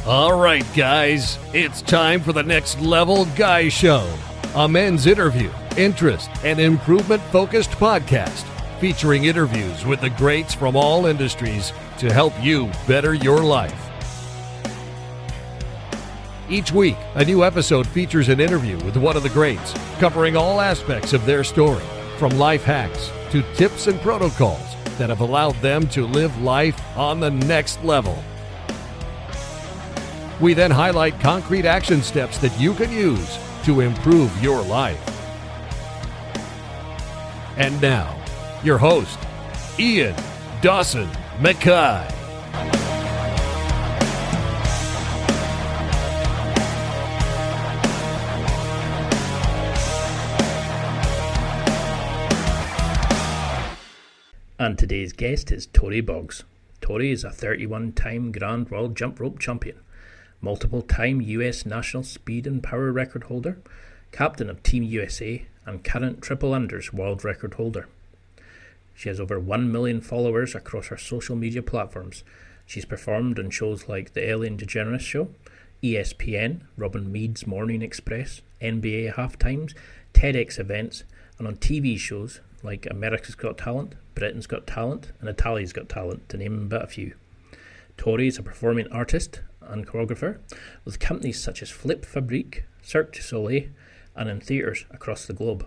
All right, guys, it's time for the Next Level Guy Show, a men's interview, interest, and improvement-focused podcast featuring interviews with the greats from all industries to help you better your life. Each week, a new episode features an interview with one of the greats, covering all aspects of their story, from life hacks to tips and protocols that have allowed them to live life on the next level. We then highlight concrete action steps that you can use to improve your life. And now, your host, Ian Dawson McKay. And today's guest is Tori Boggs. Tori is a 31-time Grand World Jumprope champion, multiple-time US National Speed and Power record holder, captain of Team USA, and current tripleunders world record holder. She has over 1 million followers across her social media platforms. She's performed on shows like The Ellen DeGeneres Show, ESPN, Robin Mead's Morning Express, NBA Halftimes, TEDx events, and on TV shows like America's Got Talent, Britain's Got Talent, and Italia's Got Talent, to name but a few. Tori is a performing artist and choreographer with companies such as Flip Fabrique, Cirquedusoleil, and in theatres across the globe.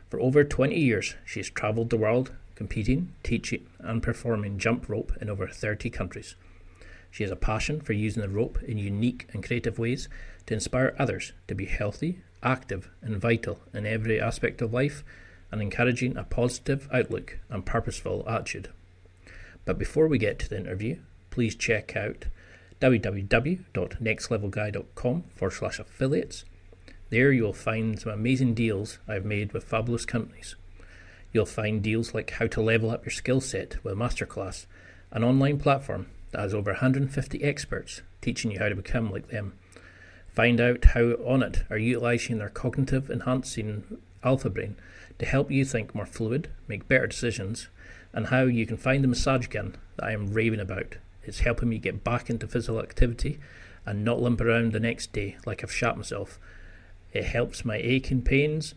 For over 20 years, she has travelled the world competing, teaching, and performing jump rope in over 30 countries. She has a passion for using the rope in unique and creative ways to inspire others to be healthy, active, and vital in every aspect of life, and encouraging a positive outlook and purposeful attitude. But before we get to the interview, please check out www.nextlevelguy.com/affiliates. There you'll find some amazing deals I've made with fabulous companies. You'll find deals like how to level up your skill set with Masterclass, an online platform that has over 150 experts teaching you how to become like them. Find out how on it are utilising their cognitive enhancing alpha brain to help you think more fluid, make better decisions, and how you can find the massage gun that I am raving about. It's helping me get back into physical activity and not limp around the next day like I've shot myself. It helps my aching pains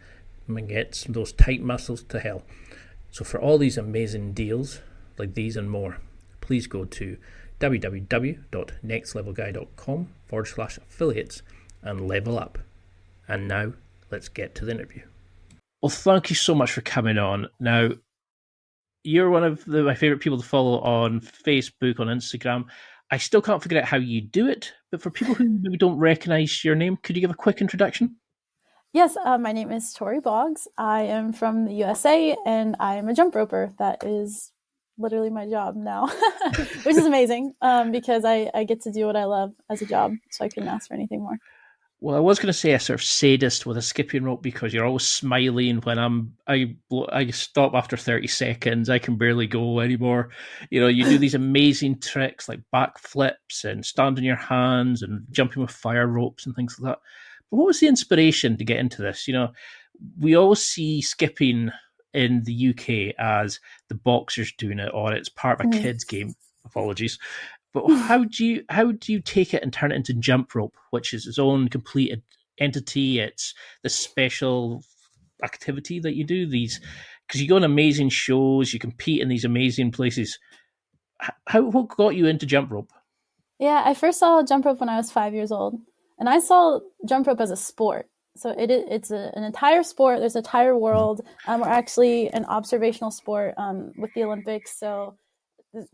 and gets those tight muscles to hell. So for all these amazing deals like these and more, please go to www.nextlevelguy.com/affiliates and level up. And now let's get to the interview. Well, thank you so much for coming on. Now, you're one of my favourite people to follow on Facebook, on Instagram. I still can't figure out how you do it, but for people who maybe don't recognise your name, could you give a quick introduction? Yes, my name is Tori Boggs. I am from the USA, and I am a jump roper. That is literally my job now, which is amazing because I get to do what I love as a job, so I couldn't ask for anything more. Well, I was going to say a sort of sadist with a skipping rope because you're always smiling when I stop after 30 seconds. I can barely go anymore. You know, you do these amazing tricks like backflips and stand on your hands and jumping with fire ropes and things like that. But what was the inspiration to get into this? You know, we always see skipping in the UK as the boxers doing it, or it's part of a kid's game. Apologies. But how do you take it and turn it into jump rope, which is its own complete entity? It's the special activity that you do these, because you go on amazing shows, you compete in these amazing places. What got you into jump rope? Yeah, I first saw jump rope when I was 5 years old, and I saw jump rope as a sport. So it's an entire sport. There's an entire world. We're actually an observational sport with the Olympics. So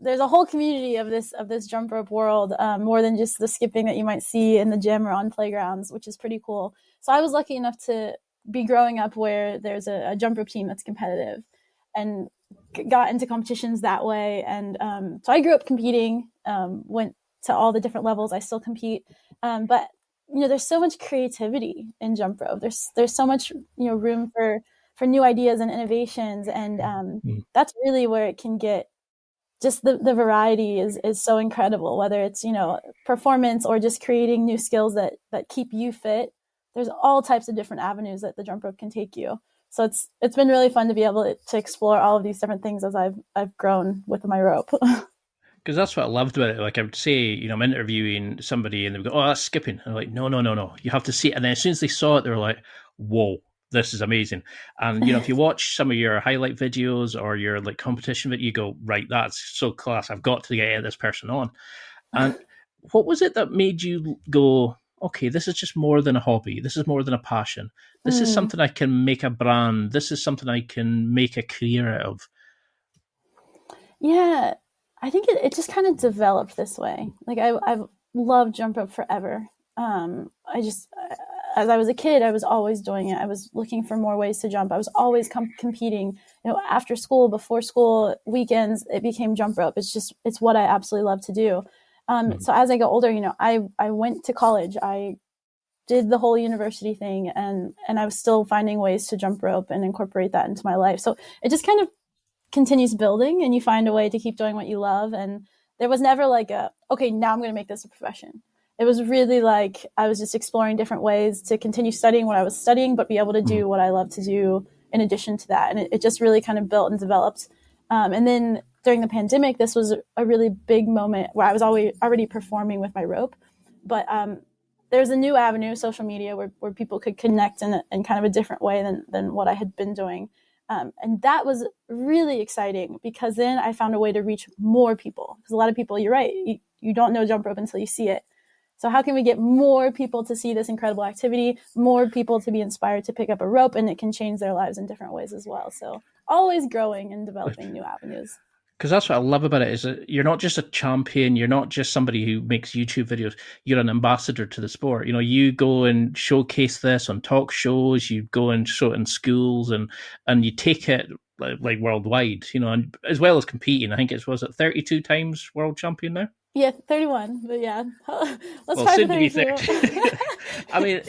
there's a whole community of this jump rope world, more than just the skipping that you might see in the gym or on playgrounds, which is pretty cool. So I was lucky enough to be growing up where there's a jump rope team that's competitive, and got into competitions that way. And so I grew up competing, went to all the different levels. I still compete, but you know, there's so much creativity in jump rope. There's so much, you know, room for new ideas and innovations, and that's really where it can get. Just the variety is so incredible, whether it's, you know, performance or just creating new skills that keep you fit. There's all types of different avenues that the jump rope can take you. So it's been really fun to be able to explore all of these different things as I've grown with my rope. Because that's what I loved about it. Like I would say, I'm interviewing somebody and they would go, "Oh, that's skipping." And I'm like, "No, no, no, no. You have to see it." And then as soon as they saw it, they were like, "Whoa, this is amazing." And if you watch some of your highlight videos or your like competition video, you go, "Right, that's so class. I've got to get this person on." And what was it that made you go, "Okay, this is just more than a hobby. This is more than a passion. This is something I can make a brand. This is something I can make a career out of." Yeah, I think it just kind of developed this way. Like I've loved jump rope forever. I just, as I was a kid, I was always doing it. I was looking for more ways to jump. I was always competing. After school, before school, weekends, it became jump rope. It's what I absolutely love to do. So as I got older, I went to college. I did the whole university thing, and I was still finding ways to jump rope and incorporate that into my life. So it just kind of continues building, and you find a way to keep doing what you love. And there was never like okay, now I'm going to make this a profession. It was really like I was just exploring different ways to continue studying what I was studying, but be able to do what I love to do in addition to that. And it just really kind of built and developed. And then during the pandemic, this was a really big moment where I was already performing with my rope. But there's a new avenue, social media, where people could connect in kind of a different way than what I had been doing. And that was really exciting because then I found a way to reach more people. Because a lot of people, you're right, you don't know jump rope until you see it. So how can we get more people to see this incredible activity, more people to be inspired to pick up a rope, and it can change their lives in different ways as well. So always growing and developing new avenues. Because that's what I love about it is that you're not just a champion, you're not just somebody who makes YouTube videos, you're an ambassador to the sport. You go and showcase this on talk shows, you go and show it in schools, and you take it like worldwide, and as well as competing. I think was it 32 times world champion now? Yeah, 31, but yeah. Let's try for 32. I mean,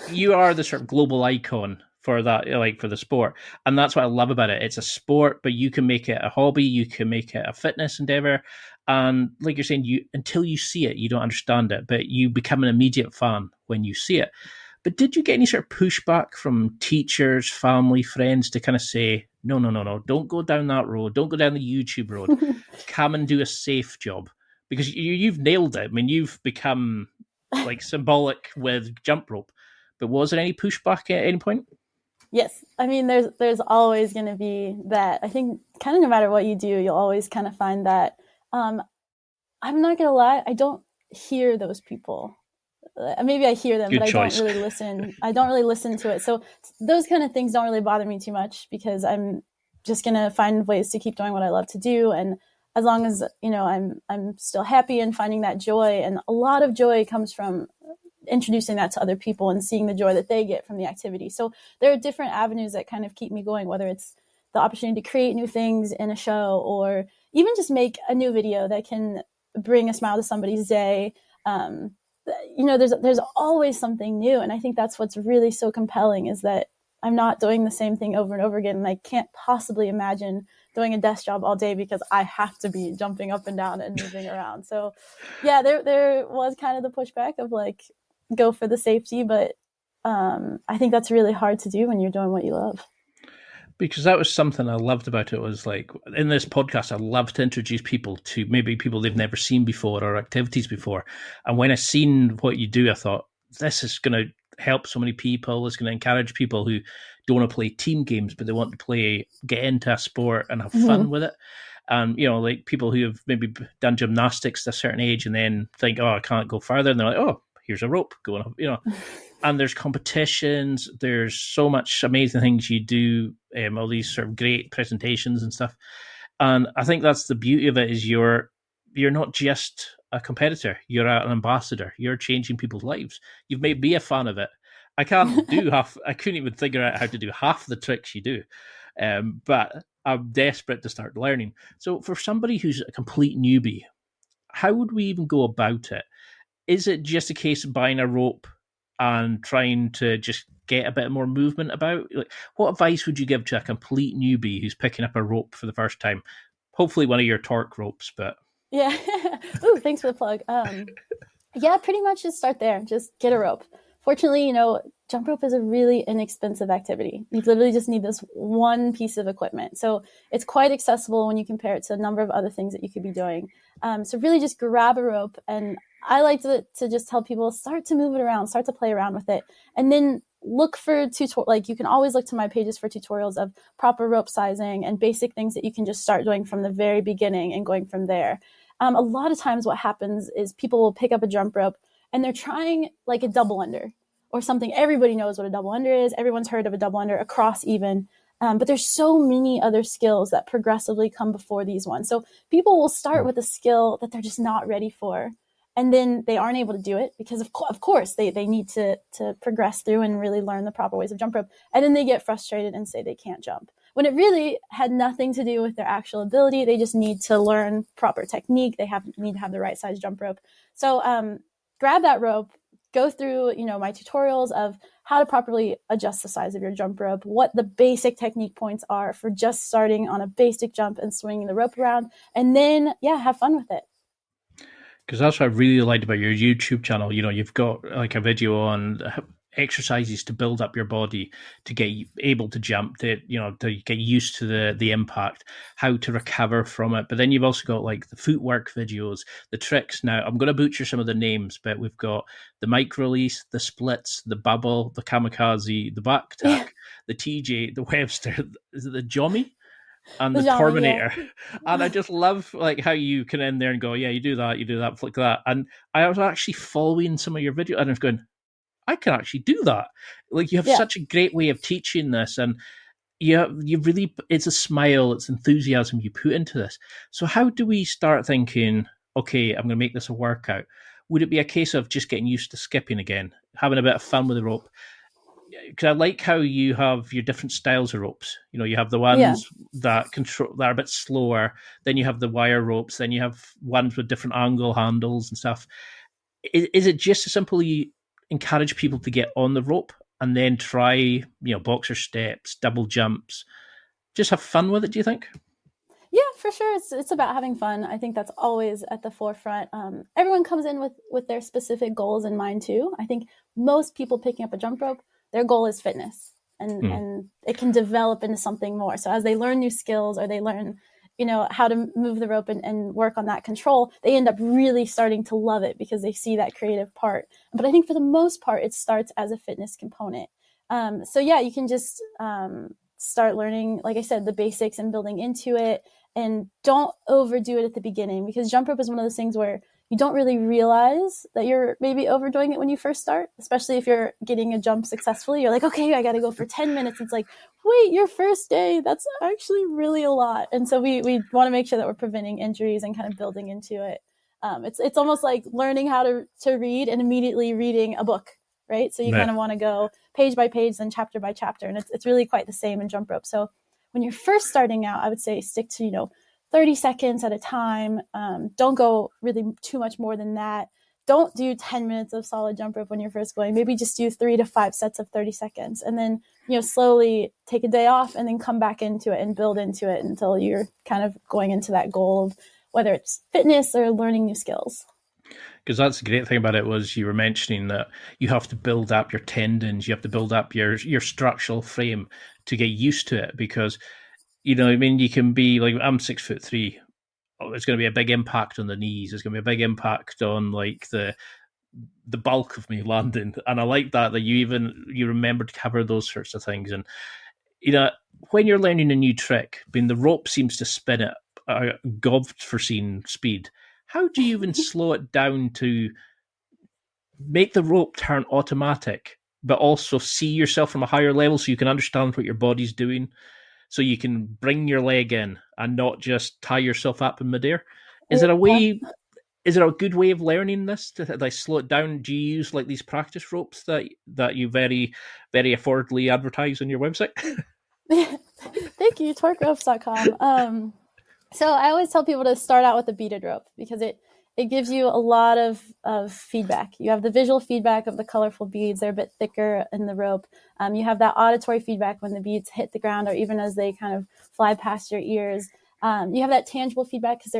you are the sort of global icon for that, like for the sport. And that's what I love about it. It's a sport, but you can make it a hobby, you can make it a fitness endeavor. And like you're saying, until you see it, you don't understand it, but you become an immediate fan when you see it. But did you get any sort of pushback from teachers, family, friends to kind of say, no, don't go down that road, don't go down the YouTube road, come and do a safe job? Because you've nailed it. I mean, you've become like symbolic with jump rope. But was there any pushback at any point? Yes. I mean, there's always going to be that. I think kind of no matter what you do, you'll always kind of find that. I'm not going to lie, I don't hear those people. Maybe I hear them, Good but choice. I don't really listen. I don't really listen to it. So those kind of things don't really bother me too much because I'm just going to find ways to keep doing what I love to do. And as long as, I'm still happy and finding that joy. And a lot of joy comes from introducing that to other people and seeing the joy that they get from the activity. So there are different avenues that kind of keep me going, whether it's the opportunity to create new things in a show or even just make a new video that can bring a smile to somebody's day. There's always something new. And I think that's what's really so compelling is that I'm not doing the same thing over and over again. And I can't possibly imagine doing a desk job all day because I have to be jumping up and down and moving around. So yeah, there was kind of the pushback of like, go for the safety, but I think that's really hard to do when you're doing what you love. Because that was something I loved about it was like in this podcast, I love to introduce people to maybe people they've never seen before or activities before. And when I seen what you do, I thought this is going to help so many people. It's going to encourage people who don't want to play team games, but they want to get into a sport and have fun with it. And, like people who have maybe done gymnastics at a certain age and then think, oh, I can't go further. And they're like, oh, here's a rope going up, and there's competitions. There's so much amazing things you do, all these sort of great presentations and stuff. And I think that's the beauty of it is you're not just a competitor. You're an ambassador. You're changing people's lives. You've made me a fan of it. I can't do I couldn't even figure out how to do half the tricks you do. But I'm desperate to start learning. So for somebody who's a complete newbie, how would we even go about it? Is it just a case of buying a rope and trying to just get a bit more movement about? Like, what advice would you give to a complete newbie who's picking up a rope for the first time? Hopefully one of your torque ropes, but... Yeah. Ooh, thanks for the plug. Yeah, pretty much just start there. Just get a rope. fortunately, jump rope is a really inexpensive activity. You literally just need this one piece of equipment. So it's quite accessible when you compare it to a number of other things that you could be doing. So really just grab a rope, and I like to just tell people, start to move it around, start to play around with it, and then look for you can always look to my pages for tutorials of proper rope sizing and basic things that you can just start doing from the very beginning and going from there. A lot of times what happens is people will pick up a jump rope and they're trying like a double under or something. Everybody knows what a double under is. Everyone's heard of a double under, a cross even. But there's so many other skills that progressively come before these ones. So people will start with a skill that they're just not ready for. And then they aren't able to do it because, of course, they need to progress through and really learn the proper ways of jump rope. And then they get frustrated and say they can't jump, when it really had nothing to do with their actual ability. They just need to learn proper technique. They need to have the right size jump rope. So grab that rope, go through my tutorials of how to properly adjust the size of your jump rope, what the basic technique points are for just starting on a basic jump and swinging the rope around, and then have fun with it. Because that's what I really liked about your YouTube channel. You've got like a video on exercises to build up your body to get able to jump, to get used to the impact, how to recover from it. But then you've also got like the footwork videos, the tricks. Now I'm going to butcher some of the names, but we've got the mic release, the splits, the bubble, the kamikaze, the backtuck, the TJ, the Webster, is it the Jommy? And the Terminator. Yeah. And I just love like how you can end there and go, yeah, you do that, flick that. And I was actually following some of your videos and I was going, I can actually do that. Like you have such a great way of teaching this, and you really, it's a smile, it's enthusiasm you put into this. So how do we start thinking, okay, I'm going to make this a workout? Would it be a case of just getting used to skipping again, having a bit of fun with the rope? Because I like how you have your different styles of ropes. You have the ones that are a bit slower. Then you have the wire ropes. Then you have ones with different angle handles and stuff. Is it just as simple you encourage people to get on the rope and then try, boxer steps, double jumps, just have fun with it? Do you think? Yeah, for sure. It's about having fun. I think that's always at the forefront. Everyone comes in with their specific goals in mind too. I think most people picking up a jump rope, their goal is fitness, and it can develop into something more. So as they learn new skills or they learn, how to move the rope and work on that control, they end up really starting to love it because they see that creative part. But I think for the most part, it starts as a fitness component. So yeah, you can just start learning, like I said, the basics and building into it. And don't overdo it at the beginning, because jump rope is one of those things where you don't really realize that you're maybe overdoing it when you first start, especially if you're getting a jump successfully. You're like, okay, I got to go for 10 minutes. It's like, wait, your first day, that's actually really a lot. And so we want to make sure that we're preventing injuries and kind of building into it. It's almost like learning how to read and immediately reading a book, right? So you kind of want to go page by page, then chapter by chapter. And it's really quite the same in jump rope. So when you're first starting out, I would say stick to, 30 seconds at a time. Don't go really too much more than that. Don't do 10 minutes of solid jump rope when you're first going. Maybe just do 3 to 5 sets of 30 seconds. And then, slowly take a day off and then come back into it and build into it until you're kind of going into that goal of whether it's fitness or learning new skills. Because that's the great thing about it, was you were mentioning that you have to build up your tendons, you have to build up your structural frame to get used to it. Because, you can be like, I'm 6'3". Oh, there's going to be a big impact on the knees. There's going to be a big impact on like the bulk of me landing. And I like that you remember to cover those sorts of things. And, when you're learning a new trick, the rope seems to spin at God-foreseen speed. How do you even slow it down to make the rope turn automatic, but also see yourself from a higher level so you can understand what your body's doing, so you can bring your leg in and not just tie yourself up in midair? Is it a way? Is it a good way of learning this to like slow it down? Do you use like these practice ropes that you very, very affordably advertise on your website? Thank you, torqueropes.com. So I always tell people to start out with a beaded rope, because it gives you a lot of feedback. You have the visual feedback of the colorful beads. They're a bit thicker in the rope. You have that auditory feedback when the beads hit the ground or even as they kind of fly past your ears. You have that tangible feedback because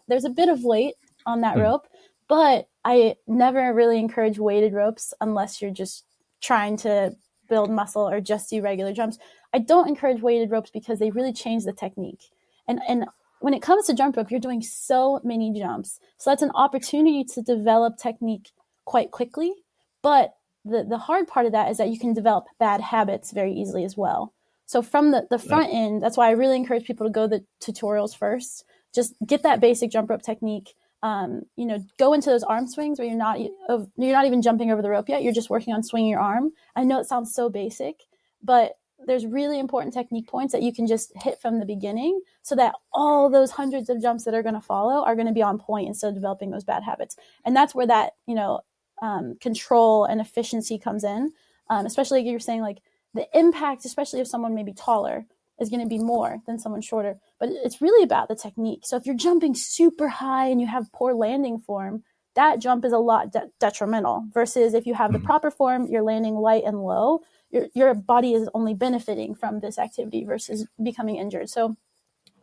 there's a bit of weight on that rope, But I never really encourage weighted ropes unless you're just trying to build muscle or just do regular jumps. I don't encourage weighted ropes because they really change the technique. And when it comes to jump rope, you're doing so many jumps. So that's an opportunity to develop technique quite quickly. But the hard part of that is that you can develop bad habits very easily as well. So from the front end, that's why I really encourage people to go the tutorials first. Just get that basic jump rope technique. Go into those arm swings where you're not even jumping over the rope yet. You're just working on swinging your arm. I know it sounds so basic, but there's really important technique points that you can just hit from the beginning so that all those hundreds of jumps that are going to follow are going to be on point instead of developing those bad habits. And that's where that, control and efficiency comes in, especially like you're saying, like the impact, especially if someone may be taller, is going to be more than someone shorter. But it's really about the technique. So if you're jumping super high and you have poor landing form, that jump is a lot detrimental versus if you have the proper form, you're landing light and low, your body is only benefiting from this activity versus becoming injured. So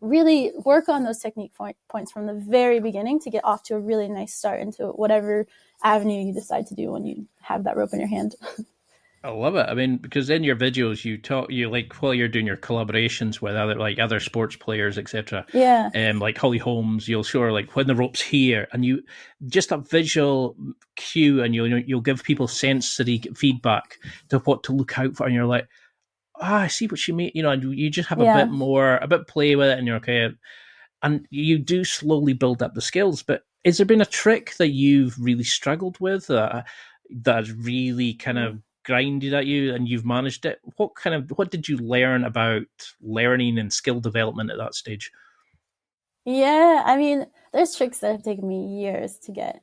really work on those technique points from the very beginning to get off to a really nice start into whatever avenue you decide to do when you have that rope in your hand. I love it. I mean, because in your videos, you like while you're doing your collaborations with other sports players, etc. Yeah. Like Holly Holmes, you'll show her like when the rope's here, and you just a visual cue, and you'll give people sensory feedback to what to look out for, and you're like, I see what you mean, and you just have a bit play with it, and you're okay, and you do slowly build up the skills. But has there been a trick that you've really struggled with that's really kind of grinded at you and you've managed it? What did you learn about learning and skill development at that stage? Yeah, I mean, there's tricks that have taken me years to get.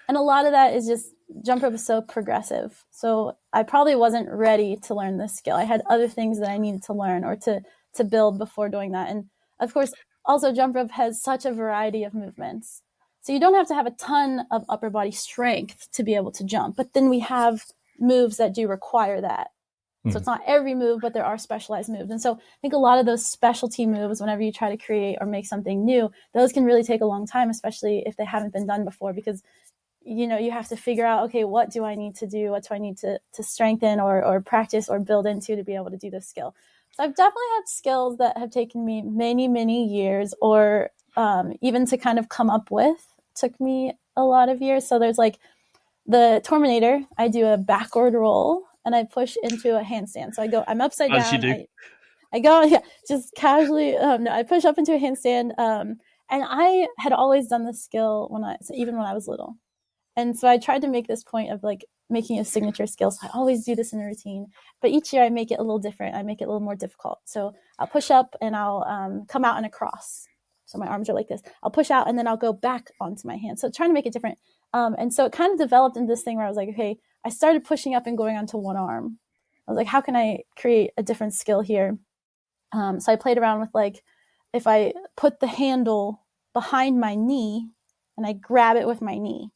And a lot of that is just jump rope is so progressive. So I probably wasn't ready to learn this skill. I had other things that I needed to learn or to build before doing that. And of course, also jump rope has such a variety of movements. So you don't have to have a ton of upper body strength to be able to jump. But then we have moves that do require that. So it's not every move, but there are specialized moves. And so I think a lot of those specialty moves, whenever you try to create or make something new, those can really take a long time, especially if they haven't been done before, because you have to figure out, okay, what do I need to do? What do I need to strengthen or practice or build into to be able to do this skill? So I've definitely had skills that have taken me many, many years or even to kind of come up with took me a lot of years. So there's like the Terminator, I do a backward roll and I push into a handstand. So I'm upside down. As you do. I go, just casually. I push up into a handstand. And I had always done this skill even when I was little. And so I tried to make this point of like making a signature skill. So I always do this in a routine, but each year I make it a little different. I make it a little more difficult. So I'll push up and I'll come out in a cross. So my arms are like this. I'll push out and then I'll go back onto my hand. So trying to make it different. And so it kind of developed into this thing where I was like, okay, I started pushing up and going onto one arm. I was like, how can I create a different skill here? So I played around with like, if I put the handle behind my knee and I grab it with my knee,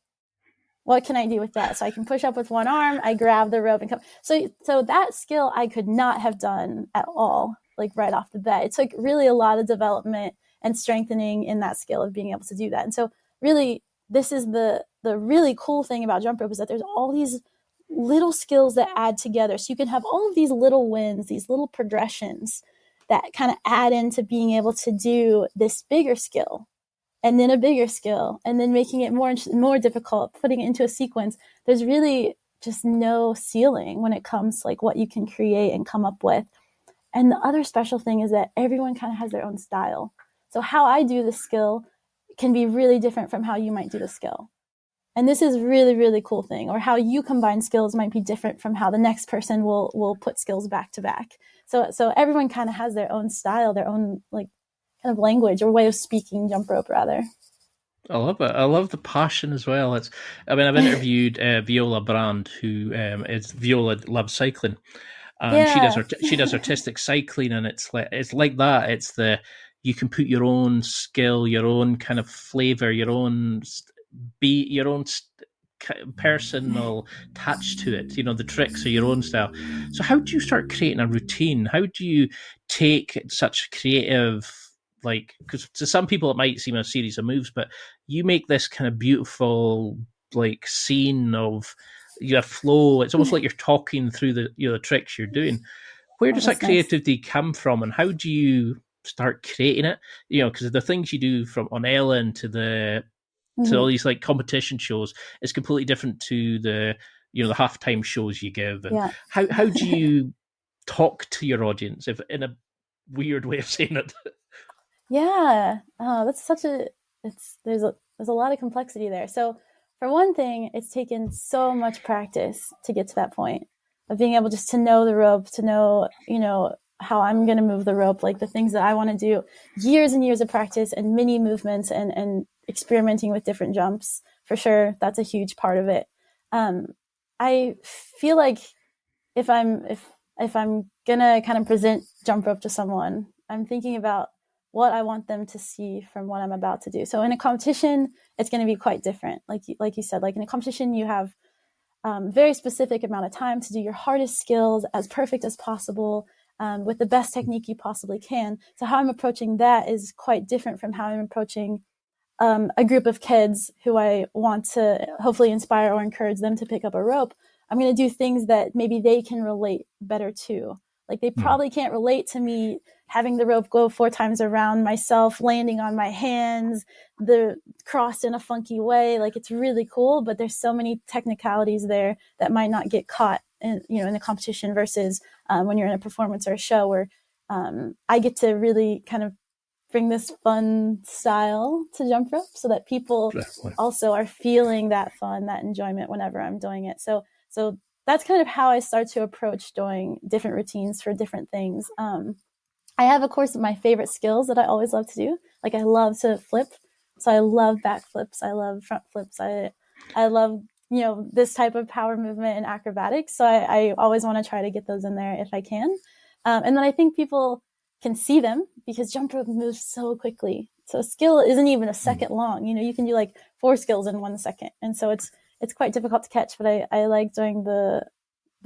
what can I do with that? So I can push up with one arm, I grab the rope and come. So that skill I could not have done at all, like right off the bat. It took really a lot of development and strengthening in that skill of being able to do that. And so really, this is the really cool thing about jump rope is that there's all these little skills that add together. So you can have all of these little wins, these little progressions that kind of add into being able to do this bigger skill. And then a bigger skill, and then making it more difficult, putting it into a sequence. There's really just no ceiling when it comes to like what you can create and come up with. And the other special thing is that everyone kind of has their own style. So how I do the skill can be really different from how you might do the skill. And this is really, really cool thing. Or how you combine skills might be different from how the next person will put skills back to back. So everyone kind of has their own style, their own like kind of language or way of speaking jump rope rather. I love it. I love the passion as well. I've interviewed Viola Brand, who is Viola loves cycling, and she does artistic cycling, and it's like that. It's you can put your own skill, your own kind of flavor, your own personal touch to it. The tricks are your own style. So how do you start creating a routine? How do you take such creative? Like, because to some people it might seem a series of moves, but you make this kind of beautiful like scene of flow. It's almost like you're talking through the tricks you're doing. Where does that that's nice. creativity come from, and how do you start creating it? Because the things you do from on Ellen to all these like competition shows is completely different to the the halftime shows you give. And Yeah. how do you talk to your audience, if in a weird way of saying it? Yeah. Oh, that's such a there's a lot of complexity there. So for one thing, it's taken so much practice to get to that point of being able just to know the rope, to know, how I'm going to move the rope, like the things that I want to do, years and years of practice and mini movements and experimenting with different jumps. For sure. That's a huge part of it. I feel like if I'm gonna kind of present jump rope to someone, I'm thinking about what I want them to see from what I'm about to do. So in a competition, it's going to be quite different. Like you said, like in a competition, you have very specific amount of time to do your hardest skills as perfect as possible, with the best technique you possibly can. So how I'm approaching that is quite different from how I'm approaching a group of kids who I want to hopefully inspire or encourage them to pick up a rope. I'm going to do things that maybe they can relate better to. Like they probably can't relate to me having the rope go 4 times around myself, landing on my hands, the crossed in a funky way. Like it's really cool, but there's so many technicalities there that might not get caught in the competition versus when you're in a performance or a show where I get to really kind of bring this fun style to jump rope so that people also are feeling that fun, that enjoyment whenever I'm doing it. So that's kind of how I start to approach doing different routines for different things. I have, of course, my favorite skills that I always love to do. Like I love to flip. So I love backflips. I love front flips. I love, this type of power movement and acrobatics. So I always want to try to get those in there if I can. And then I think people can see them because jump rope moves so quickly. So a skill isn't even a second long. You can do like 4 skills in 1 second. And so it's quite difficult to catch, but I like doing the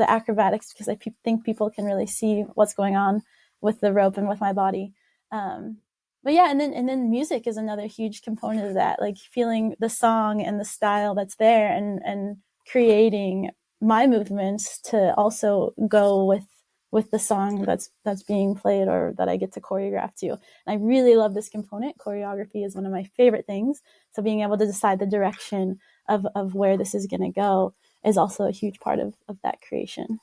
acrobatics because I think people can really see what's going on with the rope and with my body. But yeah, and then music is another huge component of that, like feeling the song and the style that's there and creating my movements to also go with the song that's being played or that I get to choreograph to. And I really love this component. Choreography is one of my favorite things. So being able to decide the direction of where this is going to go is also a huge part of that creation.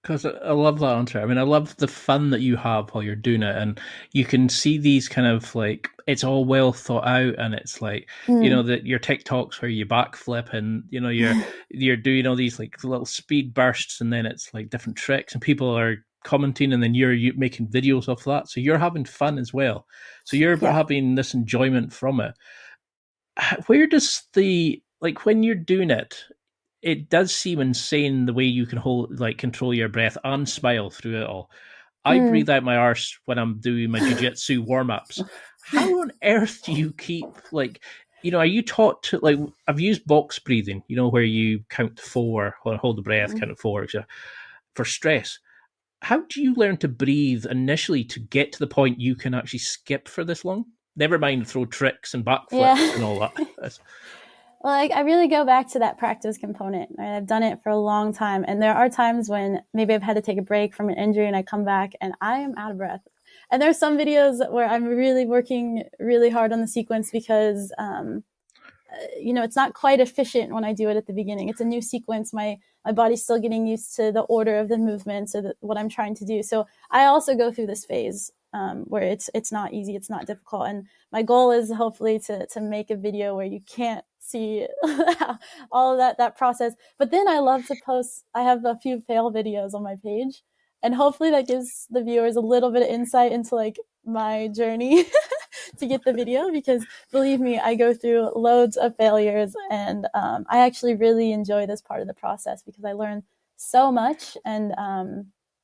Because I love that answer. I mean, I love the fun that you have while you're doing it, and you can see these kind of like it's all well thought out, and it's like that your TikToks where you backflip, and you're doing all these like little speed bursts, and then it's like different tricks, and people are commenting, and then you're making videos of that, so you're having fun as well. So you're having this enjoyment from it. Where does when you're doing it? It does seem insane the way you can control your breath and smile through it all. I breathe out my arse when I'm doing my jiu-jitsu warm-ups. How on earth do you keep are you taught to I've used box breathing, where you count to 4 or hold the breath, count to 4 for stress. How do you learn to breathe initially to get to the point you can actually skip for this long? Never mind throw tricks and backflips and all that. Well, I really go back to that practice component. Right? I've done it for a long time. And there are times when maybe I've had to take a break from an injury and I come back and I am out of breath. And there's some videos where I'm really working really hard on the sequence because, it's not quite efficient when I do it at the beginning. It's a new sequence. My body's still getting used to the order of the movements or what I'm trying to do. So I also go through this phase where it's not easy. It's not difficult. And my goal is hopefully to make a video where you can't see all of that process. But then I love to post, I have a few fail videos on my page, and hopefully that gives the viewers a little bit of insight into my journey to get the video, because believe me, I go through loads of failures, and I actually really enjoy this part of the process because I learn so much. And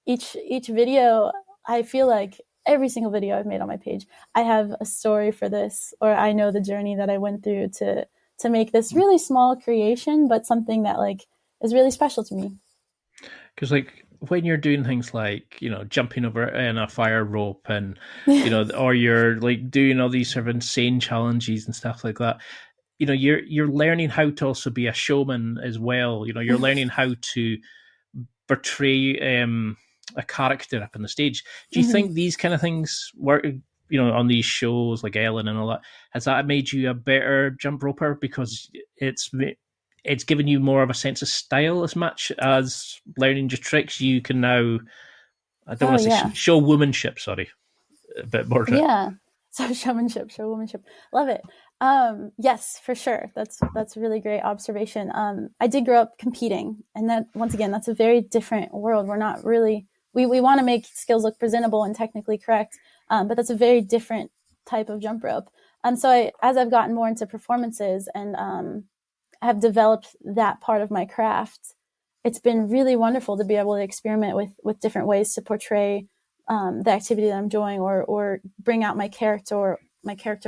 each video, I feel like every single video I've made on my page, I have a story for this, or I know the journey that I went through to make this really small creation, but something that is really special to me. Because when you're doing things like, jumping over in a fire rope and, or you're doing all these sort of insane challenges and stuff like that, you're learning how to also be a showman as well. You're learning how to portray a character up on the stage. Do you think these kind of things work, on these shows like Ellen and all that? Has that made you a better jump roper because it's given you more of a sense of style as much as learning just tricks? You can now, I don't want to say showwomanship, sorry, a bit more. Yeah. So showmanship, showwomanship. Love it. Yes, for sure. That's a really great observation. I did grow up competing, and that, once again, that's a very different world. We're not really, we want to make skills look presentable and technically correct, but that's a very different type of jump rope. So as I've gotten more into performances and have developed that part of my craft, it's been really wonderful to be able to experiment with different ways to portray the activity that I'm doing, or bring out my character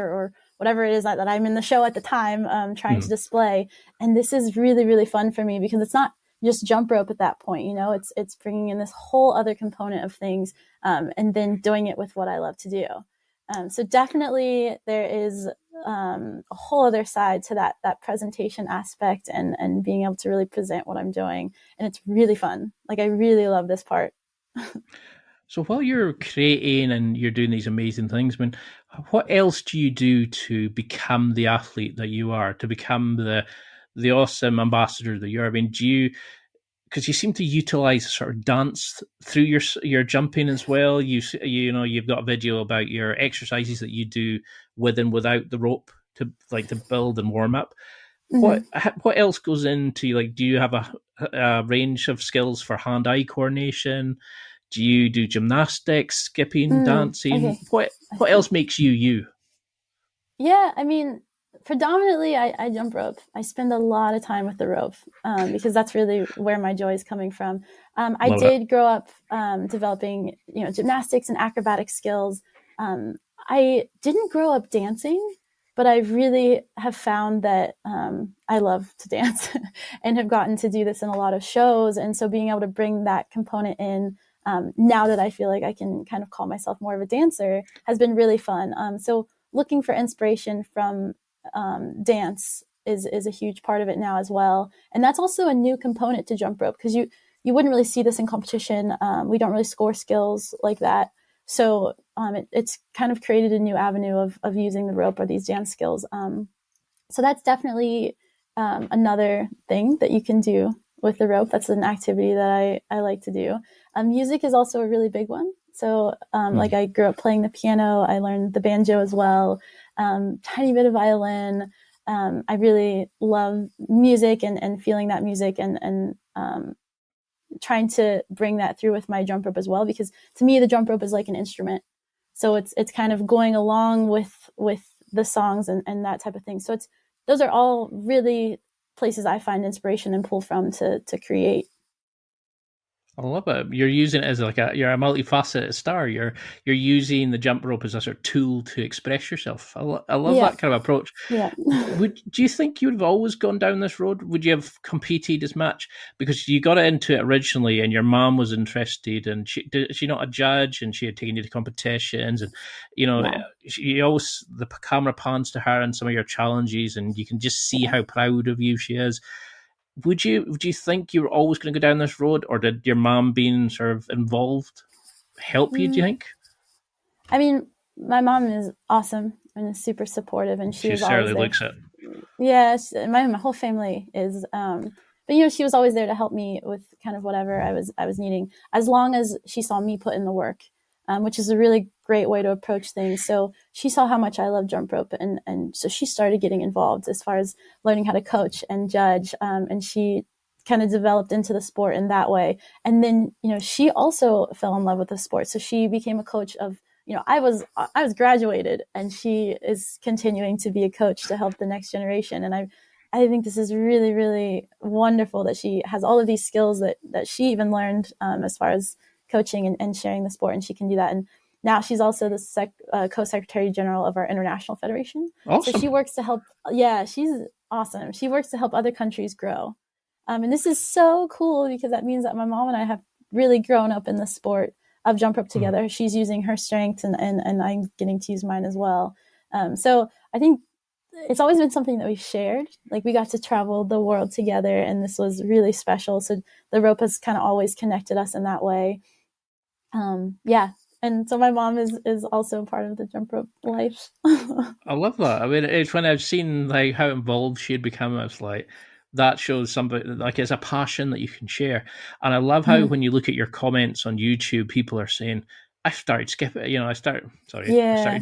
or whatever it is that I'm in the show at the time, trying to display. And this is really, really fun for me because it's not just jump rope at that point. It's bringing in this whole other component of things, and then doing it with what I love to do. So definitely there is a whole other side to that presentation aspect and being able to really present what I'm doing. And it's really fun. Like, I really love this part. So while you're creating and you're doing these amazing things, what else do you do to become the athlete that you are, to become the awesome ambassador that you are? Because you seem to utilize sort of dance through your jumping as well. You've got a video about your exercises that you do with and without the rope to build and warm up. What else goes into, do you have a range of skills for hand-eye coordination? Do you do gymnastics, skipping, dancing? Okay. What else makes you? Yeah, predominantly I jump rope. I spend a lot of time with the rope because that's really where my joy is coming from. I did grow up developing, gymnastics and acrobatic skills. I didn't grow up dancing, but I really have found that I love to dance and have gotten to do this in a lot of shows. And so being able to bring that component in, now that I feel like I can kind of call myself more of a dancer, has been really fun. So looking for inspiration from dance is a huge part of it now as well. And that's also a new component to jump rope, because you wouldn't really see this in competition. We don't really score skills like that. So it's kind of created a new avenue of using the rope or these dance skills. So that's definitely another thing that you can do with the rope. That's an activity that I like to do. Music is also a really big one. So like, I grew up playing the piano. I learned the banjo as well, tiny bit of violin. I really love music and feeling that music and trying to bring that through with my jump rope as well, because to me, the jump rope is like an instrument. So it's kind of going along with the songs and that type of thing. So those are all really places I find inspiration and pull from to create. I love it. You're using it as you're a multifaceted star. You're using the jump rope as a sort of tool to express yourself. I love that kind of approach. Yeah. Do you think you would have always gone down this road? Would you have competed as much? Because you got into it originally and your mom was interested, and she not a judge, and she had taken you to competitions, and she always, the camera pans to her and some of your challenges, and you can just see how proud of you she is. Would you think you were always going to go down this road, or did your mom being sort of involved help you, do you think? My mom is awesome and is super supportive, and she certainly looks it. Yes, my whole family is. But she was always there to help me with kind of whatever I was needing, as long as she saw me put in the work, which is a really great way to approach things. So she saw how much I love jump rope, and so she started getting involved as far as learning how to coach and judge, and she kind of developed into the sport in that way. And then she also fell in love with the sport, so she became a coach of. I was graduated, and she is continuing to be a coach to help the next generation. And I think this is really, really wonderful that she has all of these skills that she even learned as far as coaching and sharing the sport, and she can do that. And now she's also the co-secretary general of our international federation. Awesome. So she works to help. Yeah, she's awesome. She works to help other countries grow. And this is so cool, because that means that my mom and I have really grown up in the sport of jump rope together. She's using her strength and I'm getting to use mine as well. So I think it's always been something that we've shared. Like we got to travel the world together, and this was really special. So the rope has kind of always connected us in that way. Yeah. And so my mom is also part of the jump rope life. I love that. I mean, it's when I've seen like how involved she had become. I was like, that shows somebody like it's a passion that you can share. And I love how when you look at your comments on YouTube, people are saying, "I started skipping. I started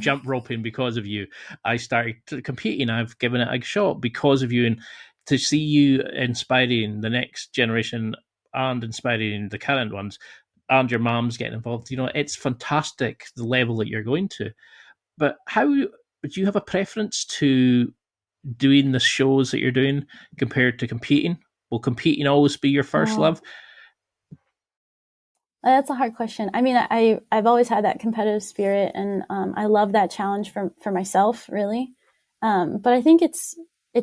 jump roping because of you. I started competing. I've given it a shot because of you." And to see you inspiring the next generation and inspiring the current ones, and your mom's getting involved, it's fantastic the level that you're going to. But how do you have a preference to doing the shows that you're doing compared to competing? Will competing always be your first love? That's a hard question. I mean, I've always had that competitive spirit, and I love that challenge for myself, really. But I think it's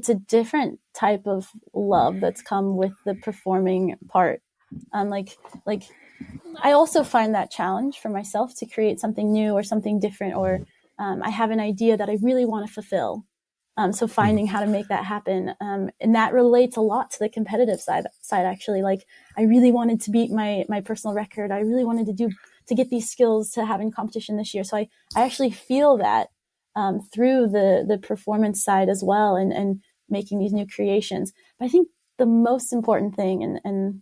a different type of love that's come with the performing part. Like I also find that challenge for myself to create something new or something different, or I have an idea that I really want to fulfill. So finding how to make that happen. And that relates a lot to the competitive side actually. Like I really wanted to beat my personal record. I really wanted to get these skills to have in competition this year. So I actually feel that through the performance side as well, and making these new creations. But I think the most important thing, and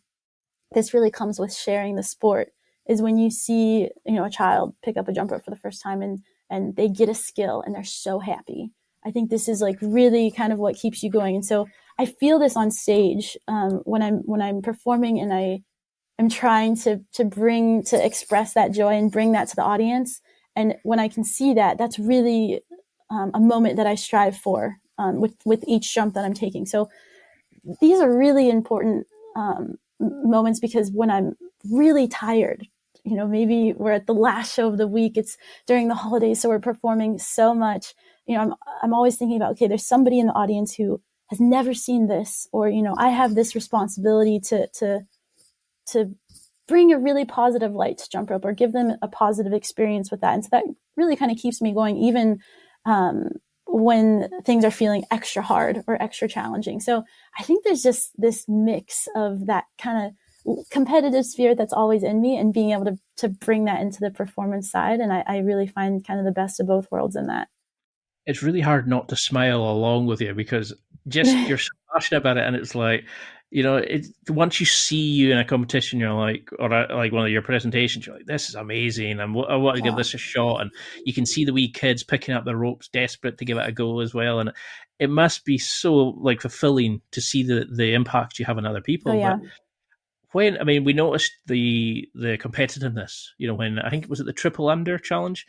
this really comes with sharing the sport, is when you see, a child pick up a jump rope for the first time and they get a skill and they're so happy. I think this is like really kind of what keeps you going. And so I feel this on stage when I'm performing, and I am trying to express that joy and bring that to the audience. And when I can see that, that's really a moment that I strive for with each jump that I'm taking. So these are really important moments, because when I'm really tired, maybe we're at the last show of the week, it's during the holidays, so we're performing so much. I'm always thinking about, okay, there's somebody in the audience who has never seen this, or, I have this responsibility to bring a really positive light to jump rope, or give them a positive experience with that. And so that really kind of keeps me going, even when things are feeling extra hard or extra challenging. So I think there's just this mix of that kind of competitive spirit that's always in me, and being able to bring that into the performance side. And I really find kind of the best of both worlds in that. It's really hard not to smile along with you, because just you're so passionate about it, and it's like, once you see you in a competition, you're like, or like one of your presentations, you're like, this is amazing, and I want to give this a shot. And you can see the wee kids picking up the ropes, desperate to give it a go as well. And it must be so like fulfilling to see the impact you have on other people. Oh, yeah. But we noticed the competitiveness, when I think it was at the triple under challenge,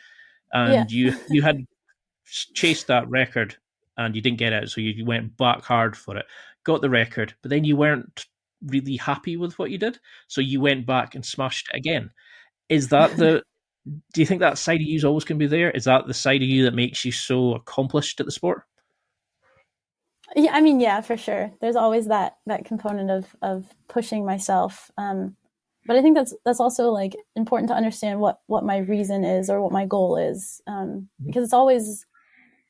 and you had chased that record and you didn't get it, so you went back hard for it, got the record, but then you weren't really happy with what you did, so you went back and smashed it again. Is that do you think that side of you is always going to be there? Is that the side of you that makes you so accomplished at the sport? Yeah, I mean, yeah, for sure. There's always that component of pushing myself. But I think that's also like important to understand what my reason is, or what my goal is, because it's always,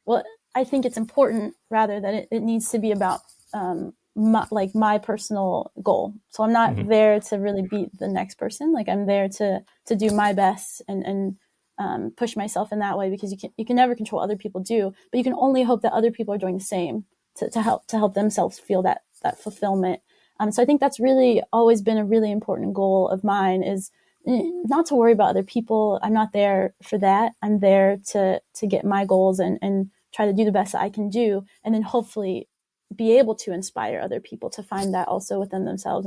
well, I think it's important rather that it needs to be about my personal goal. So I'm not there to really beat the next person. Like I'm there to do my best and push myself in that way, because you can never control what other people do, but you can only hope that other people are doing the same to help themselves feel that fulfillment. So I think that's really always been a really important goal of mine, is not to worry about other people. I'm not there for that. I'm there to get my goals and try to do the best that I can do, and then hopefully be able to inspire other people to find that also within themselves.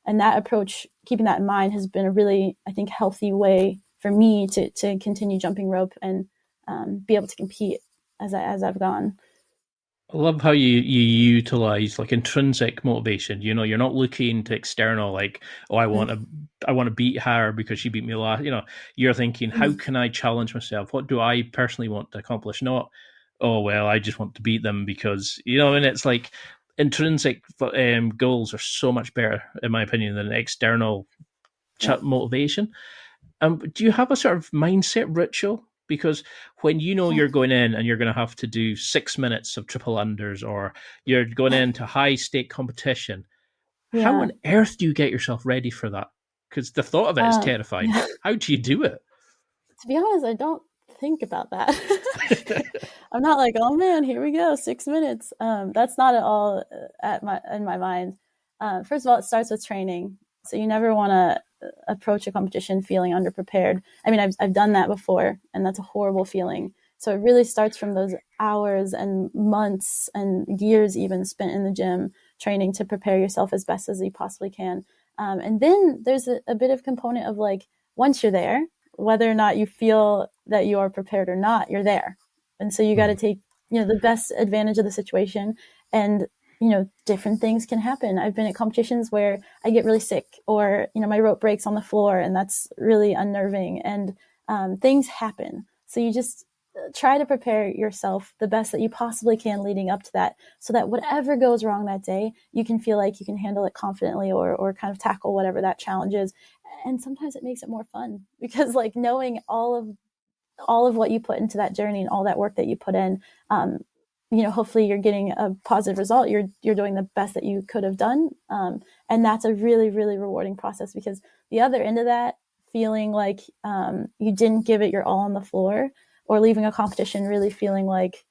And that approach, keeping that in mind, has been a really, I think, healthy way for me to continue jumping rope and be able to compete as I've gone. I love how you utilize like intrinsic motivation. You're not looking to external, like, oh, I want to beat her because she beat me last. You're thinking, how can I challenge myself? What do I personally want to accomplish? Not, oh, well, I just want to beat them because, and it's like intrinsic goals are so much better, in my opinion, than external motivation. Do you have a sort of mindset ritual Because when you know you're going in and you're going to have to do 6 minutes of triple unders, or you're going into high stake competition, how on earth do you get yourself ready for that? Because the thought of it is terrifying. Yeah. How do you do it? To be honest, I don't think about that. I'm not like, oh man, here we go, 6 minutes. That's not at all in my mind. First of all, it starts with training. So you never want to approach a competition feeling underprepared. I mean, I've done that before, and that's a horrible feeling. So it really starts from those hours and months and years even spent in the gym training to prepare yourself as best as you possibly can. And then there's a bit of component of like, once you're there, whether or not you feel that you are prepared or not, you're there. And so you got to take, the best advantage of the situation. And, different things can happen. I've been at competitions where I get really sick, or, my rope breaks on the floor, and that's really unnerving, and things happen. So you just try to prepare yourself the best that you possibly can leading up to that, so that whatever goes wrong that day, you can feel like you can handle it confidently, or kind of tackle whatever that challenge is. And sometimes it makes it more fun, because like knowing all of what you put into that journey and all that work that you put in, hopefully you're getting a positive result. You're doing the best that you could have done. And that's a really, really rewarding process, because the other end of that, feeling like you didn't give it your all on the floor, or leaving a competition really feeling like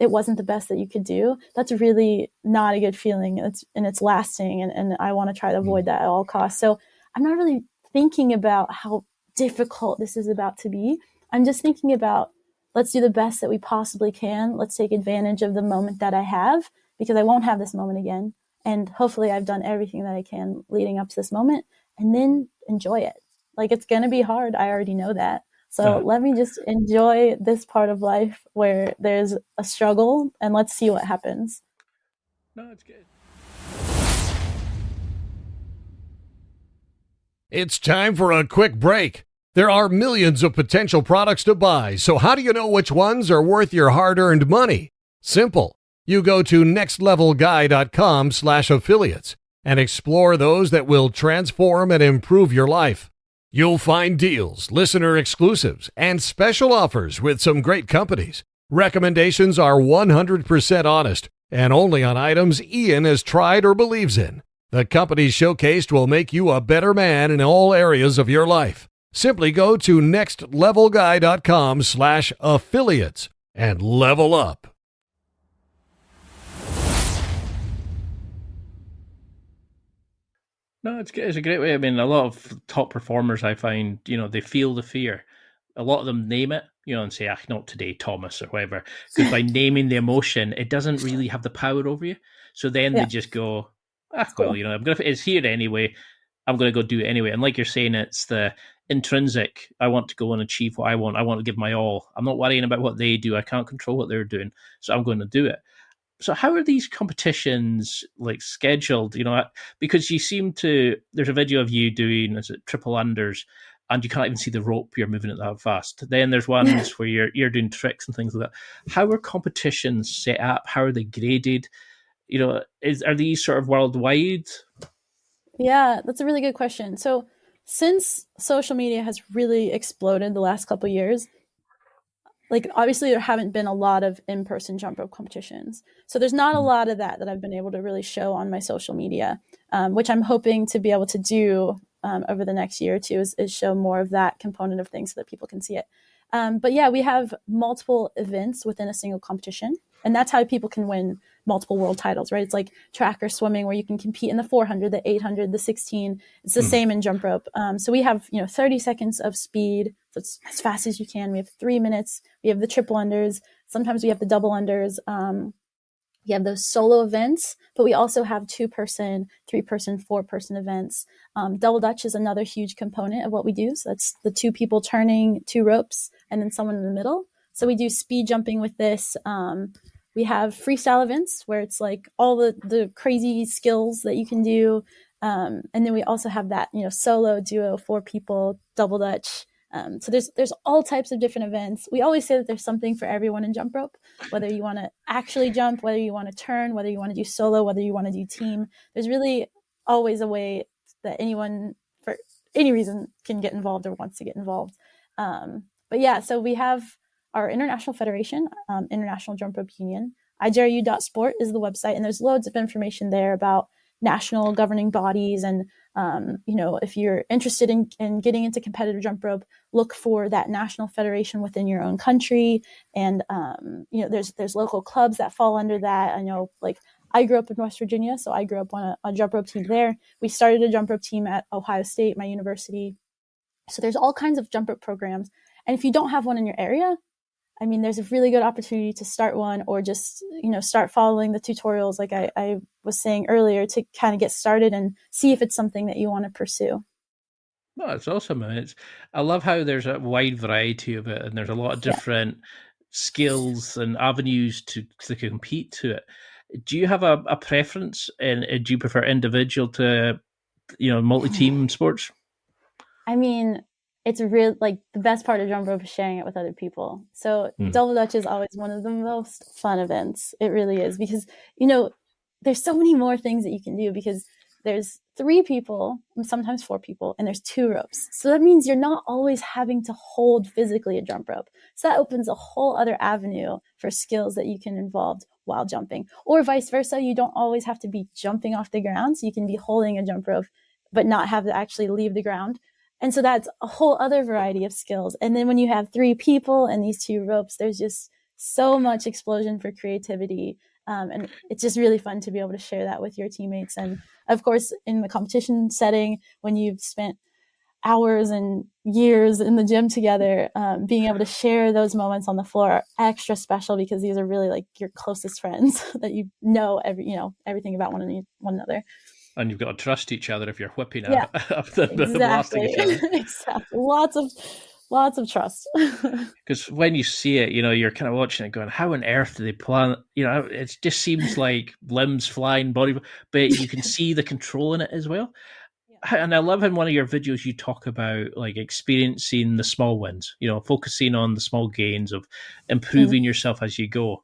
it wasn't the best that you could do, that's really not a good feeling. It's lasting. And I want to try to avoid that at all costs. So I'm not really thinking about how difficult this is about to be. I'm just thinking about, let's do the best that we possibly can. Let's take advantage of the moment that I have, because I won't have this moment again. And hopefully I've done everything that I can leading up to this moment, and then enjoy it. Like, it's going to be hard. I already know that. So let me just enjoy this part of life where there's a struggle, and let's see what happens. No, it's good. It's time for a quick break. There are millions of potential products to buy, so how do you know which ones are worth your hard-earned money? Simple. You go to nextlevelguy.com/affiliates and explore those that will transform and improve your life. You'll find deals, listener exclusives, and special offers with some great companies. Recommendations are 100% honest and only on items Ian has tried or believes in. The companies showcased will make you a better man in all areas of your life. Simply go to nextlevelguy.com/affiliates and level up. No, it's good. It's a great way. I mean, a lot of top performers, I find, they feel the fear. A lot of them name it, and say, not today, Thomas, or whatever. Because by naming the emotion, it doesn't really have the power over you. So then they just go, well, it's here anyway. I'm going to go do it anyway. And like you're saying, it's the intrinsic. I want to go and achieve what I want. I want to give my all. I'm not worrying about what they do. I can't control what they're doing. So I'm going to do it. So how are these competitions like scheduled? Because you seem to, there's a video of you doing, is it triple unders, and you can't even see the rope. You're moving it that fast. Then there's ones where you're doing tricks and things like that. How are competitions set up? How are they graded? Are these sort of worldwide? Yeah, that's a really good question. So since social media has really exploded the last couple of years, like obviously there haven't been a lot of in-person jump rope competitions. So there's not a lot of that I've been able to really show on my social media, which I'm hoping to be able to do over the next year or two, is show more of that component of things so that people can see it. But yeah, we have multiple events within a single competition. And that's how people can win multiple world titles, right? It's like track or swimming, where you can compete in the 400, the 800, the 16. It's the same in jump rope. So we have, 30 seconds of speed. So it's as fast as you can. We have 3 minutes. We have the triple unders. Sometimes we have the double unders. We have those solo events, but we also have 2-person, 3-person, 4-person events. Double Dutch is another huge component of what we do. So that's the 2 people turning 2 ropes and then someone in the middle. So we do speed jumping with this. We have freestyle events where it's like all the crazy skills that you can do. And then we also have that, solo, duo, 4 people, double Dutch. So there's all types of different events. We always say that there's something for everyone in jump rope, whether you want to actually jump, whether you want to turn, whether you want to do solo, whether you want to do team. There's really always a way that anyone for any reason can get involved or wants to get involved. But But yeah, so we have our international federation, International Jumprope Union. IJRU.sport is the website, and there's loads of information there about national governing bodies. And, if you're interested in getting into competitive jump rope, look for that national federation within your own country. And, there's local clubs that fall under that. I know, like, I grew up in West Virginia, so I grew up on a jump rope team there. We started a jump rope team at Ohio State, my university. So there's all kinds of jump rope programs. And if you don't have one in your area, I mean, there's a really good opportunity to start one, or just, start following the tutorials, like I was saying earlier, to kind of get started and see if it's something that you want to pursue. No, it's awesome. And I love how there's a wide variety of it, and there's a lot of different skills and avenues to compete to it. Do you have a preference, and do you prefer individual to, multi-team sports? I mean, it's real, like, the best part of jump rope is sharing it with other people. So double dutch is always one of the most fun events. It really is, because, there's so many more things that you can do, because there's 3 people, sometimes 4 people, and there's 2 ropes. So that means you're not always having to hold physically a jump rope. So that opens a whole other avenue for skills that you can involve while jumping, or vice versa. You don't always have to be jumping off the ground. So you can be holding a jump rope, but not have to actually leave the ground. And so that's a whole other variety of skills. And then when you have 3 people and these 2 ropes, there's just so much explosion for creativity. And it's just really fun to be able to share that with your teammates. And of course, in the competition setting, when you've spent hours and years in the gym together, being able to share those moments on the floor are extra special, because these are really like your closest friends that everything about one another. And you've got to trust each other if you're whipping up the blasting each other. Exactly. Lots of trust. Because when you see it, you're kind of watching it going, how on earth do they plan? It just seems like limbs flying, body, but you can see the control in it as well. Yeah. And I love in one of your videos, you talk about like experiencing the small wins, focusing on the small gains of improving yourself as you go.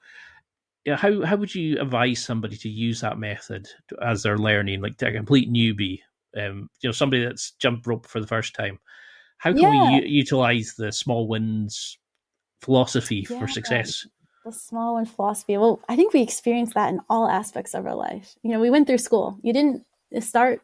How would you advise somebody to use that method as they're learning, like to a complete newbie, somebody that's jump rope for the first time? How can we utilize the small wins philosophy for success? The small win philosophy. Well, I think we experience that in all aspects of our life. We went through school. You didn't start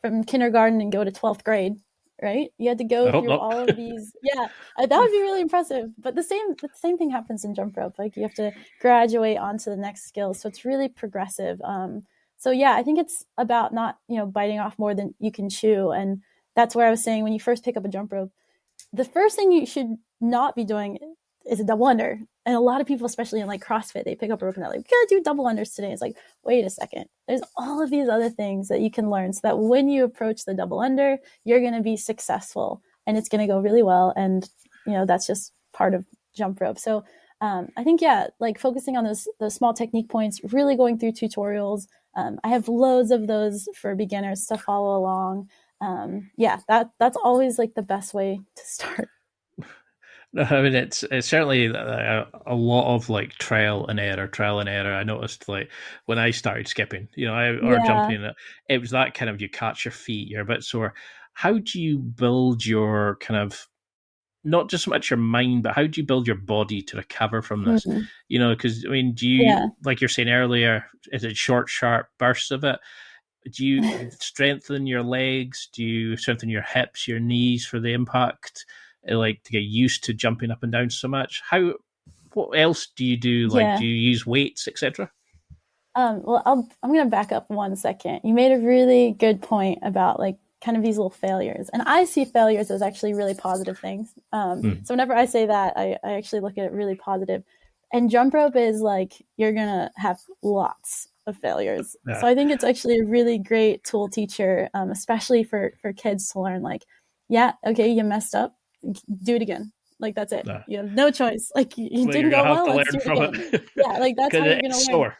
from kindergarten and go to 12th grade, right? You had to go through all of these. Yeah, that would be really impressive. But the same thing happens in jump rope. Like, you have to graduate onto the next skill. So it's really progressive. So yeah, I think it's about not, biting off more than you can chew. And that's where I was saying, when you first pick up a jump rope, the first thing you should not be doing is a double under. And a lot of people, especially in like CrossFit, they pick up a rope and they're like, we gotta do double unders today. It's like, wait a second. There's all of these other things that you can learn, so that when you approach the double under, you're going to be successful and it's going to go really well. And, that's just part of jump rope. So I think, like focusing on those small technique points, really going through tutorials. I have loads of those for beginners to follow along. That's always like the best way to start. I mean, it's certainly a lot of like trial and error. I noticed, like, when I started skipping, or jumping, it was that kind of, you catch your feet, you're a bit sore. How do you build your kind of, not just so much your mind, but how do you build your body to recover from this? Because, I mean, do you, like you're saying earlier, is it short, sharp bursts of it? Do you strengthen your legs? Do you strengthen your hips, your knees for the impact? Like, to get used to jumping up and down so much? What else do you do? Like, do you use weights, etc.? Well, I'm going to back up 1 second. You made a really good point about like kind of these little failures, and I see failures as actually really positive things. So whenever I say that, I actually look at it really positive. And jump rope is like, you're going to have lots of failures. So I think it's actually a really great tool teacher, especially for kids to learn, like, okay, you messed up. Do it again. Like, that's it. You have no choice. Like, you didn't go well. Let's do it again. Like, that's how you're going to learn.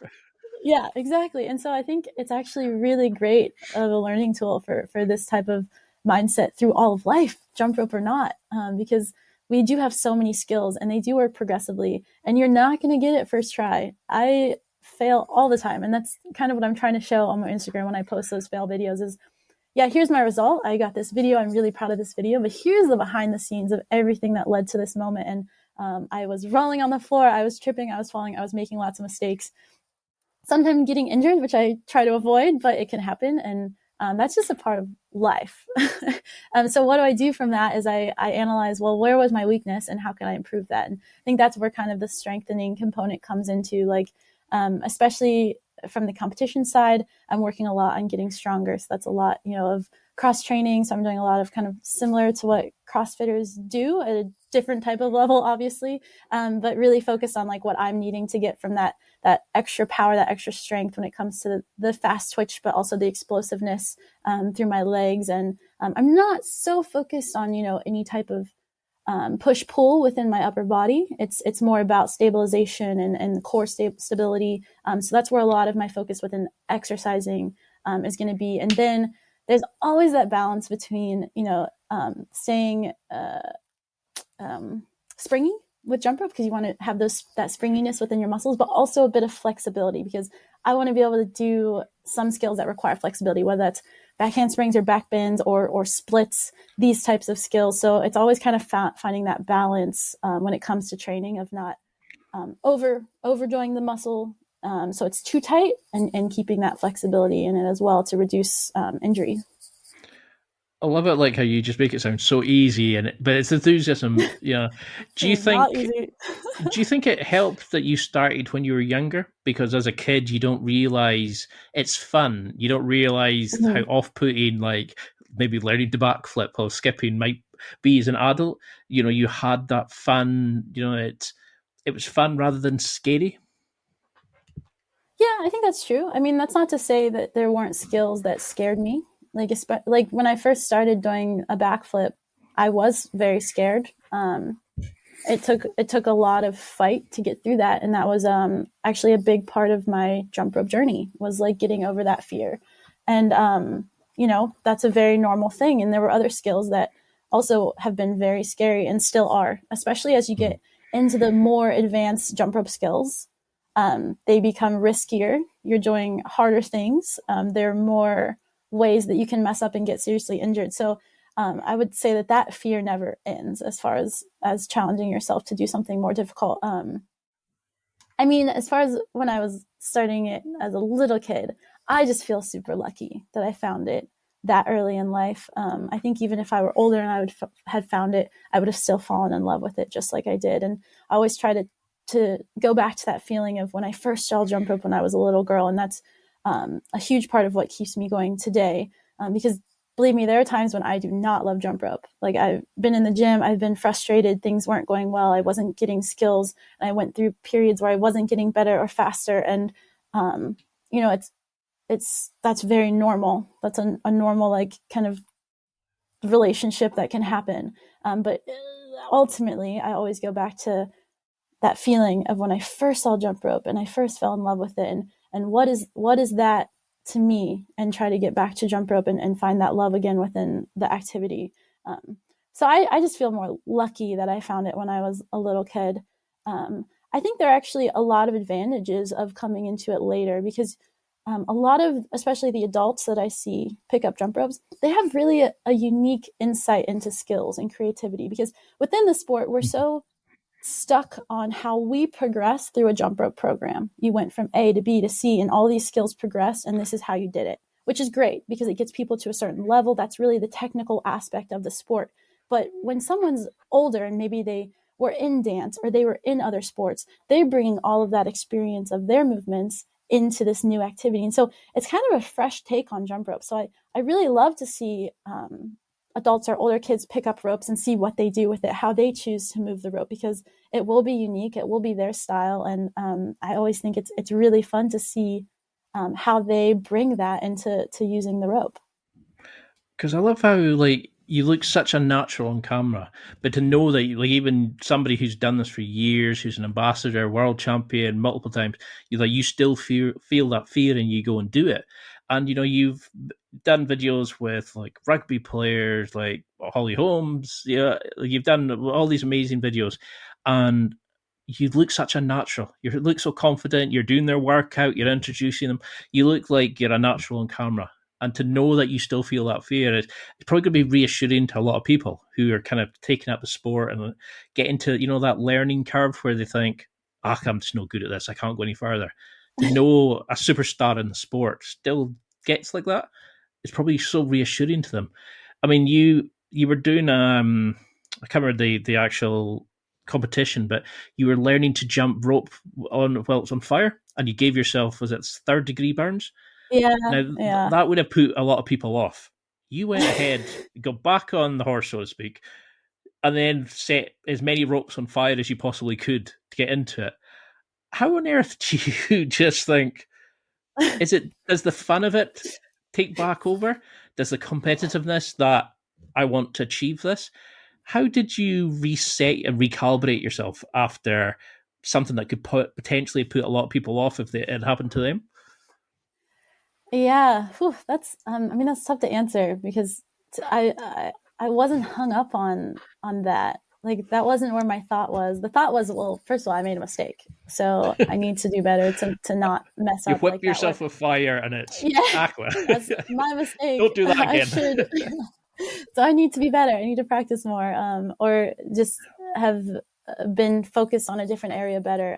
Yeah, exactly. And so I think it's actually really great of a learning tool for this type of mindset through all of life, jump rope or not, because we do have so many skills and they do work progressively, and you're not going to get it first try. I fail all the time. And that's kind of what I'm trying to show on my Instagram when I post those fail videos is, yeah, here's my result. I got this video. I'm really proud of this video, but here's the behind the scenes of everything that led to this moment. And I was rolling on the floor. I was tripping. I was falling. I was making lots of mistakes. Sometimes getting injured, which I try to avoid, but it can happen. And that's just a part of life. So what do I do from that is I analyze, well, where was my weakness and how can I improve that? And I think that's where kind of the strengthening component comes into, like, especially from the competition side, I'm working a lot on getting stronger. So that's a lot, of cross training. So I'm doing a lot of kind of similar to what CrossFitters do at a different type of level, obviously, but really focused on like what I'm needing to get from that extra power, that extra strength when it comes to the fast twitch, but also the explosiveness through my legs. And I'm not so focused on, any type of push pull within my upper body. It's more about stabilization and core stability. So that's where a lot of my focus within exercising is going to be. And then there's always that balance between, staying springy with jump rope, because you want to have that springiness within your muscles, but also a bit of flexibility, because I want to be able to do some skills that require flexibility, whether that's back handsprings or back bends or splits, these types of skills. So it's always kind of finding that balance when it comes to training of not overdoing the muscle so it's too tight, and keeping that flexibility in it as well to reduce injury. I love it, like how you just make it sound so easy, but it's enthusiasm. Yeah. Do you think? Do you think it helped that you started when you were younger? Because as a kid, you don't realize it's fun. You don't realize how off-putting, like maybe learning to backflip or skipping might be as an adult. You had that fun. It was fun rather than scary. Yeah, I think that's true. I mean, that's not to say that there weren't skills that scared me. Like when I first started doing a backflip, I was very scared. It took a lot of fight to get through that, and that was actually a big part of my jump rope journey, was like getting over that fear. And that's a very normal thing. And there were other skills that also have been very scary and still are, especially as you get into the more advanced jump rope skills. They become riskier. You're doing harder things. There are more ways that you can mess up and get seriously injured. So I would say that fear never ends as far as challenging yourself to do something more difficult. I mean, as far as when I was starting it as a little kid, I just feel super lucky that I found it that early in life. I think even if I were older and I had found it, I would have still fallen in love with it just like I did. And I always try to go back to that feeling of when I first saw jump rope when I was a little girl. And that's a huge part of what keeps me going today. Because believe me, there are times when I do not love jump rope. Like, I've been in the gym, I've been frustrated, things weren't going well, I wasn't getting skills, and I went through periods where I wasn't getting better or faster. And that's very normal. That's a normal, like, kind of relationship that can happen. But ultimately, I always go back to that feeling of when I first saw jump rope and I first fell in love with it, and what is that to me, and try to get back to jump rope and find that love again within the activity. So I just feel more lucky that I found it when I was a little kid. I think there are actually a lot of advantages of coming into it later, because a lot of, especially the adults that I see pick up jump ropes, they have really a unique insight into skills and creativity, because within the sport, we're so stuck on how we progress through a jump rope program. You went from A to B to C, and all these skills progressed, and this is how you did it, which is great because it gets people to a certain level. That's really the technical aspect of the sport. But when someone's older and maybe they were in dance or they were in other sports, they're bringing all of that experience of their movements into this new activity. And so it's kind of a fresh take on jump rope. So I really love to see adults or older kids pick up ropes and see what they do with it, how they choose to move the rope, because it will be unique. It will be their style. And I always think it's really fun to see how they bring that into using the rope. Because I love how, like, you look such a natural on camera, but to know that, like, even somebody who's done this for years, who's an ambassador, world champion multiple times, you still feel that fear and you go and do it. And, you've done videos with, like, rugby players, like Holly Holmes. Yeah, you've done all these amazing videos, and you look such a natural. You look so confident. You're doing their workout. You're introducing them. You look like you're a natural on camera. And to know that you still feel that fear is it's probably going to be reassuring to a lot of people who are kind of taking up the sport and get into, that learning curve where they think, I'm just no good at this. I can't go any further. To know a superstar in the sport still gets like that, it's probably so reassuring to them. I mean, you were doing, I can't remember the actual competition, but you were learning to jump rope while it's on fire, and you gave yourself, was it 3rd-degree burns? Yeah, Now, yeah. that would have put a lot of people off. You went ahead, got back on the horse, so to speak, and then set as many ropes on fire as you possibly could to get into it. How on earth do you just think, does the fun of it take back over? Does the competitiveness that I want to achieve this? How did you reset and recalibrate yourself after something that could potentially put a lot of people off if it happened to them? Yeah, that's that's tough to answer because I wasn't hung up on that. Like that wasn't where my thought was. The thought was, well, first of all, I made a mistake, so I need to do better to not mess You up whip like yourself that. with fire, and it's Yeah, aqua. that's my mistake. Don't do that I again. should. So I need to be better. I need to practice more, or just have been focused on a different area better.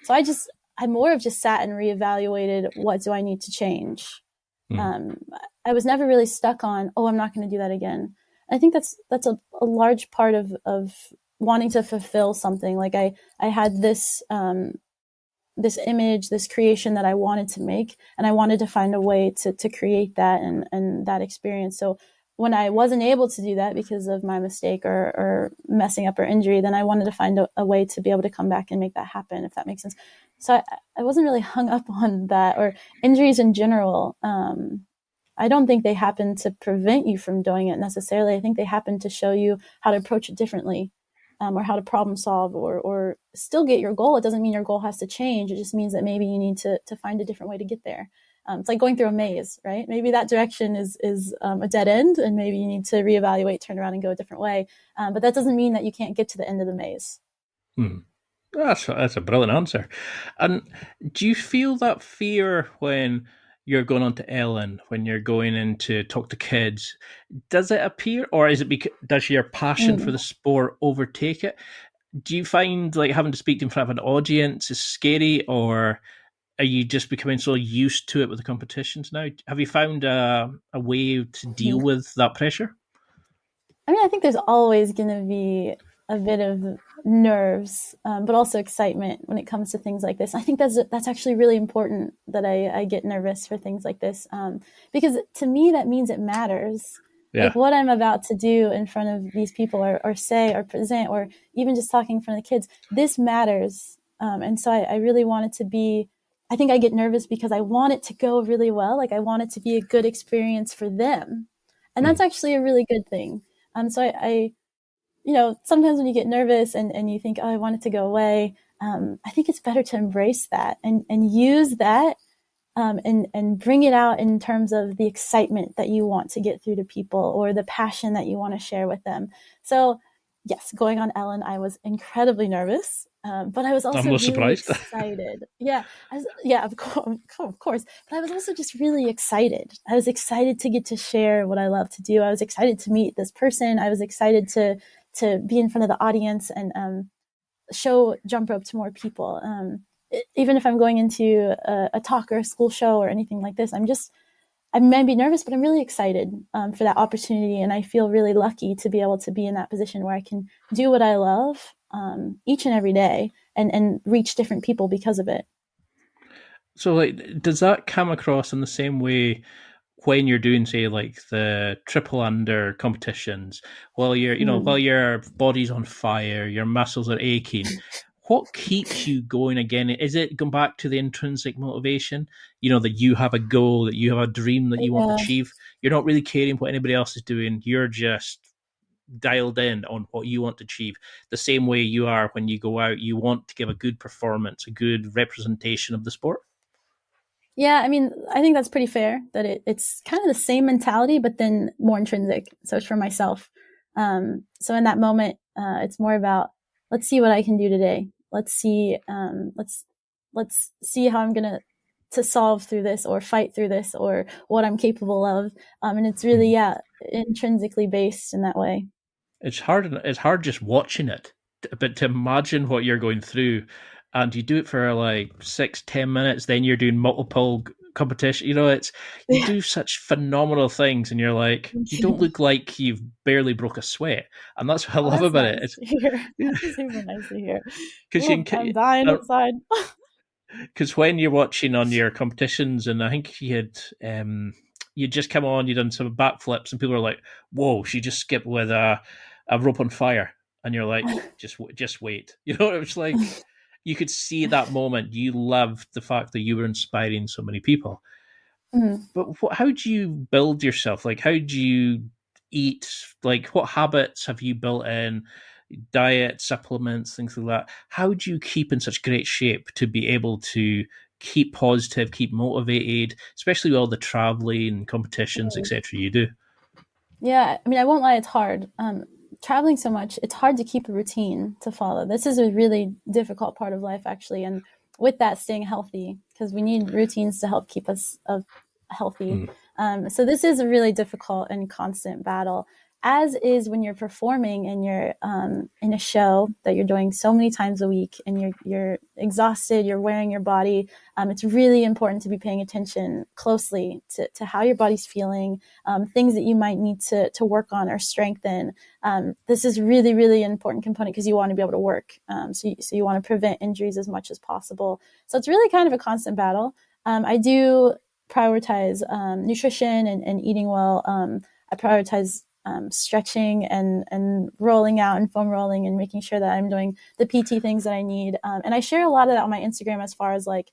So I more of just sat and reevaluated what do I need to change. I was never really stuck on, I'm not going to do that again. I think that's a large part of wanting to fulfill something. Like I had this this image, this creation that I wanted to make, and I wanted to find a way to create that and that experience. So when I wasn't able to do that because of my mistake or messing up or injury, then I wanted to find a way to be able to come back and make that happen, if that makes sense. So I wasn't really hung up on that, or injuries in general. I don't think they happen to prevent you from doing it necessarily. I think they happen to show you how to approach it differently, or how to problem solve, or still get your goal. It doesn't mean your goal has to change. It just means that maybe you need to find a different way to get there. It's like going through a maze, right? Maybe that direction is a dead end, and maybe you need to reevaluate, turn around, and go a different way. But that doesn't mean that you can't get to the end of the maze. That's a brilliant answer. And do you feel that fear when you're going on to Ellen, when you're going in to talk to kids? Does it appear, or is it does your passion for the sport overtake it? Do you find like having to speak in front of an audience is scary, or are you just becoming so used to it with the competitions now? Have you found a way to deal with that pressure? I mean, I think there's always going to be a bit of nerves, but also excitement when it comes to things like this. I think that's actually really important that I get nervous for things like this, because to me that means it matters. Yeah. Like what I'm about to do in front of these people, or say, or present, or even just talking in front of the kids, this matters. And so I really want it to be. I think I get nervous because I want it to go really well. Like I want it to be a good experience for them, and that's actually a really good thing. So I sometimes when you get nervous and you think, I want it to go away, I think it's better to embrace that and use that, and bring it out in terms of the excitement that you want to get through to people, or the passion that you want to share with them. So yes, going on Ellen, I was incredibly nervous, but I was also really surprised. Excited. Yeah, of course. But I was also just really excited. I was excited to get to share what I love to do. I was excited to meet this person. I was excited to be in front of the audience and show Jumprope to more people. Even if I'm going into a talk or a school show or anything like this, I might be nervous, but I'm really excited for that opportunity. And I feel really lucky to be able to be in that position where I can do what I love each and every day and reach different people because of it. So like, does that come across in the same way when you're doing, say, like the triple under competitions, while while your body's on fire, your muscles are aching, what keeps you going again? Is it going back to the intrinsic motivation? That you have a goal, that you have a dream that you want to achieve. You're not really caring what anybody else is doing. You're just dialed in on what you want to achieve. The same way you are when you go out, you want to give a good performance, a good representation of the sport. Yeah, I mean, I think that's pretty fair, that it's kind of the same mentality, but then more intrinsic. So it's for myself. So in that moment, it's more about, let's see what I can do today. Let's see how I'm going to to solve through this or fight through this or what I'm capable of. And it's really, intrinsically based in that way. It's hard just watching it, but to imagine what you're going through, and you do it for like 6-10 minutes, then you're doing multiple competition. You do such phenomenal things, and you're like, you don't look like you've barely broke a sweat, and that's what I love about it. That's super nice to hear. Because I'm dying inside. Because when you're watching on your competitions, and I think you just come on, you done some backflips, and people are like, "Whoa, she just skipped with a rope on fire," and you're like, "Just wait." It's like you could see that moment. You loved the fact that you were inspiring so many people. Mm-hmm. But how do you build yourself? Like, how do you eat? Like, what habits have you built in? Diet, supplements, things like that. How do you keep in such great shape to be able to keep positive, keep motivated, especially with all the traveling, competitions, etc. you do? Yeah, I mean, I won't lie, it's hard. Traveling so much, it's hard to keep a routine to follow. This is a really difficult part of life, actually. And with that, staying healthy, because we need routines to help keep us healthy. So this is a really difficult and constant battle, as is when you're performing and you're in a show that you're doing so many times a week and you're exhausted, you're wearing your body. It's really important to be paying attention closely to how your body's feeling, things that you might need to work on or strengthen. This is really, really important component because you want to be able to work. So you want to prevent injuries as much as possible. So it's really kind of a constant battle. I do prioritize nutrition and eating well. I prioritize stretching and rolling out and foam rolling and making sure that I'm doing the PT things that I need. And I share a lot of that on my Instagram as far as like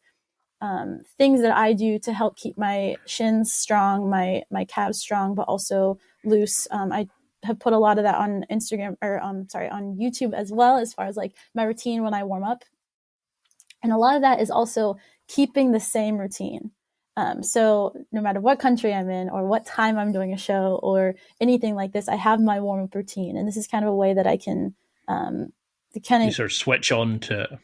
things that I do to help keep my shins strong, my calves strong, but also loose. I have put a lot of that on Instagram or on YouTube as well, as far as like my routine when I warm up. And a lot of that is also keeping the same routine. So no matter what country I'm in or what time I'm doing a show or anything like this, I have my warm-up routine. And this is kind of a way that I can you sort of switch on to...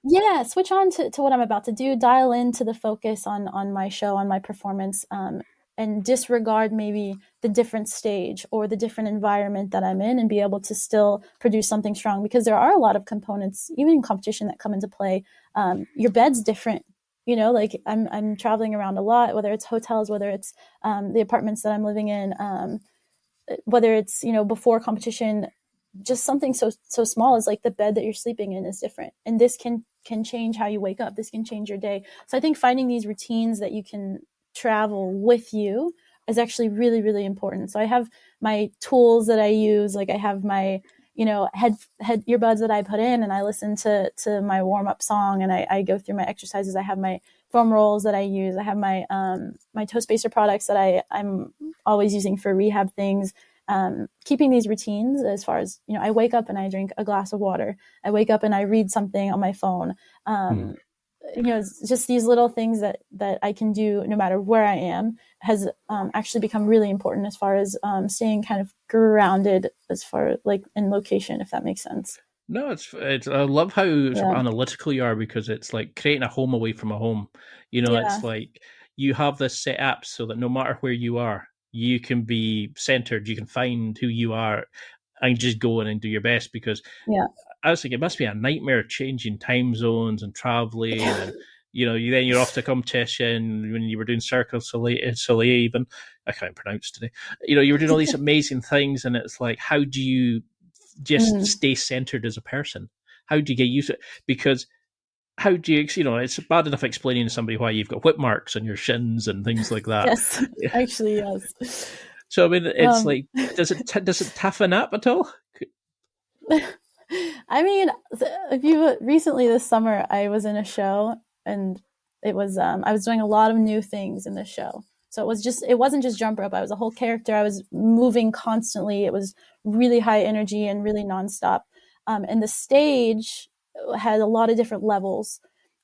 Yeah, switch on to what I'm about to do, dial into the focus on my show, on my performance, and disregard maybe the different stage or the different environment that I'm in and be able to still produce something strong. Because there are a lot of components, even in competition, that come into play. Your bed's different. Like I'm traveling around a lot, whether it's hotels, whether it's the apartments that I'm living in, whether it's, before competition, just something so small as like the bed that you're sleeping in is different. And this can change how you wake up. This can change your day. So I think finding these routines that you can travel with you is actually really, really important. So I have my tools that I use. Like I have my head earbuds that I put in and I listen to my warm-up song and I go through my exercises. I have my foam rolls that I use. I have my my toe spacer products that I'm always using for rehab things. Keeping these routines as far as, I wake up and I drink a glass of water. I wake up and I read something on my phone. Just these little things that I can do no matter where I am has actually become really important as far as staying kind of grounded as far like in location, if that makes sense. No, it's I love how sort of analytical you are, because it's like creating a home away from a home. It's like you have this set up so that no matter where you are, you can be centered, you can find who you are and just go in and do your best. Because I was thinking it must be a nightmare changing time zones and traveling and then you're off to competition when you were doing cirquedusoleil even. I can't pronounce today. You were doing all these amazing things, and it's like, how do you just stay centered as a person? How do you get used to it? Because how do you, it's bad enough explaining to somebody why you've got whip marks on your shins and things like that. Yes, actually, yes. So, I mean, it's like, does it toughen up at all? I mean, recently this summer, I was in a show and it was, I was doing a lot of new things in the show. So it wasn't just Jumprope. I was a whole character. I was moving constantly. It was really high energy and really nonstop. And the stage had a lot of different levels.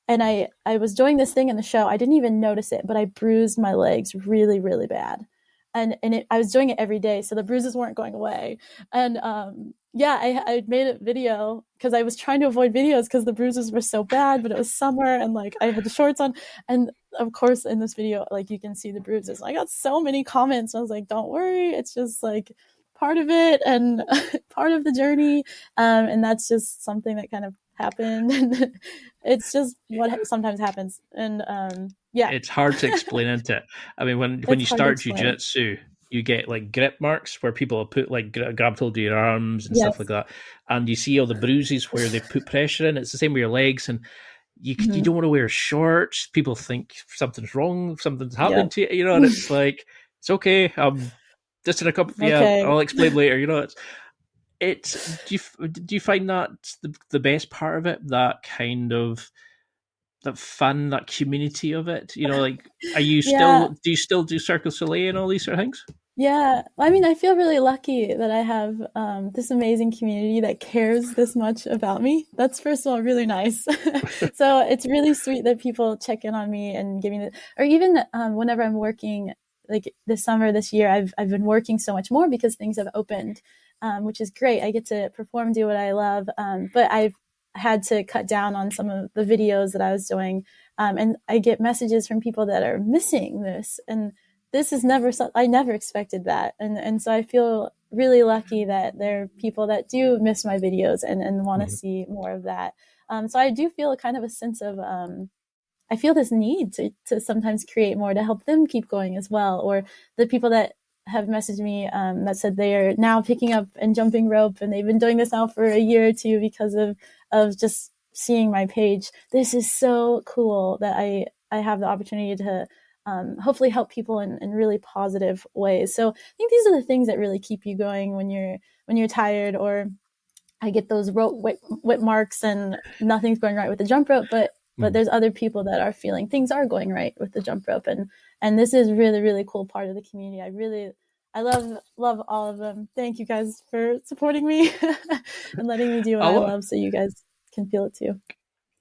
And I was doing this thing in the show. I didn't even notice it, but I bruised my legs really, really bad. And I was doing it every day. So the bruises weren't going away. And, I made a video because I was trying to avoid videos because the bruises were so bad, but it was summer and like I had the shorts on. And of course, in this video, like you can see the bruises. I got so many comments. I was like, don't worry. It's just like part of it and part of the journey. And that's just something that kind of happened. And it's just what sometimes happens. And It's hard to explain into it. I mean, when you start jiu-jitsu, you get like grip marks where people will put like grab hold of your arms and stuff like that, and you see all the bruises where they put pressure in. It's the same with your legs, and you don't want to wear shorts. People think something's wrong, something's happened to you, and it's like, it's okay. Just in a couple. Yeah, I'll explain later. It's do you find that the best part of it? That kind of that fun, that community of it. Like, are you still do you still do Cirque du Soleil and all these sort of things? Yeah, I mean, I feel really lucky that I have this amazing community that cares this much about me. That's first of all really nice. So it's really sweet that people check in on me and give me or even whenever I'm working, like this summer, this year, I've been working so much more because things have opened, which is great. I get to perform, do what I love, but I've had to cut down on some of the videos that I was doing, and I get messages from people that are missing this, and this is I never expected that. And so I feel really lucky that there are people that do miss my videos and want to see more of that. So I do feel a kind of a sense of, I feel this need to sometimes create more to help them keep going as well. Or the people that have messaged me that said they are now picking up and jumping rope, and they've been doing this now for a year or two because of just seeing my page. This is so cool that I have the opportunity to hopefully help people in really positive ways. So I think these are the things that really keep you going when you're tired, or I get those rope whip marks and nothing's going right with the jump rope, but there's other people that are feeling things are going right with the jump rope. And this is really, really cool part of the community. I love all of them. Thank you guys for supporting me and letting me do what I love so you guys can feel it too.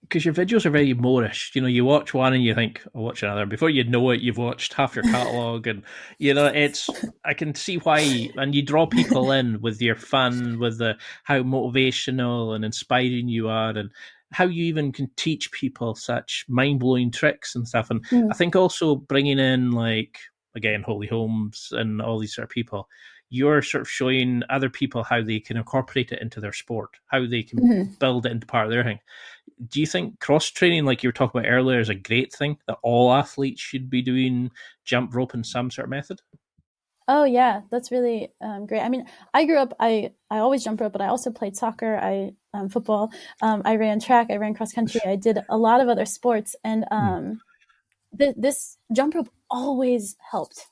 Because your videos are very Moorish. You watch one and you think, I'll watch another. Before you know it, you've watched half your catalogue. And, I can see why. And you draw people in with your fun, with how motivational and inspiring you are, and how you even can teach people such mind-blowing tricks and stuff. And I think also bringing in, like, again, Holy Holmes and all these sort of people, you're sort of showing other people how they can incorporate it into their sport, how they can build it into part of their thing. Do you think cross-training, like you were talking about earlier, is a great thing, that all athletes should be doing jump rope in some sort of method? Oh, yeah, that's really great. I mean, I grew up, I always jump rope, but I also played soccer, football. I ran track, I ran cross country. I did a lot of other sports. And this jump rope always helped.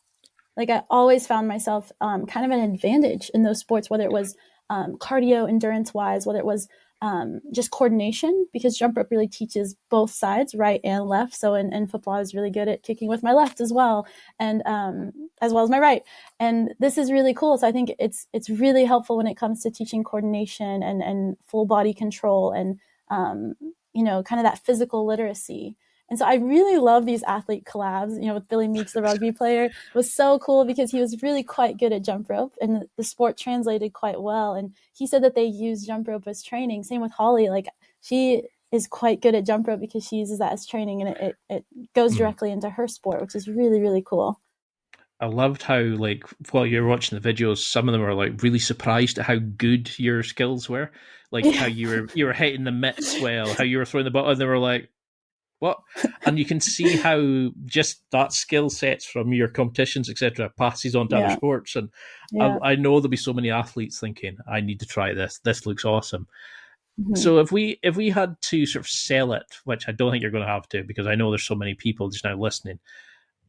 Like I always found myself kind of an advantage in those sports, whether it was cardio, endurance wise, whether it was just coordination, because jump rope really teaches both sides, right and left. So in football, I was really good at kicking with my left as well, and as well as my right. And this is really cool. So I think it's really helpful when it comes to teaching coordination and full body control and kind of that physical literacy. And so I really love these athlete collabs, with Billy Meeks, the rugby player. It was so cool because he was really quite good at jump rope and the sport translated quite well. And he said that they use jump rope as training. Same with Holly. Like she is quite good at jump rope because she uses that as training, and it goes directly into her sport, which is really, really cool. I loved how, like, while you're watching the videos, some of them are like really surprised at how good your skills were. Like how you were hitting the mitts well, how you were throwing the ball, and they were like, what? And you can see how just that skill sets from your competitions, etc., passes on to other sports. And I know there'll be so many athletes thinking, I need to try this. This looks awesome. So if we had to sort of sell it, which I don't think you're going to have to, because I know there's so many people just now listening,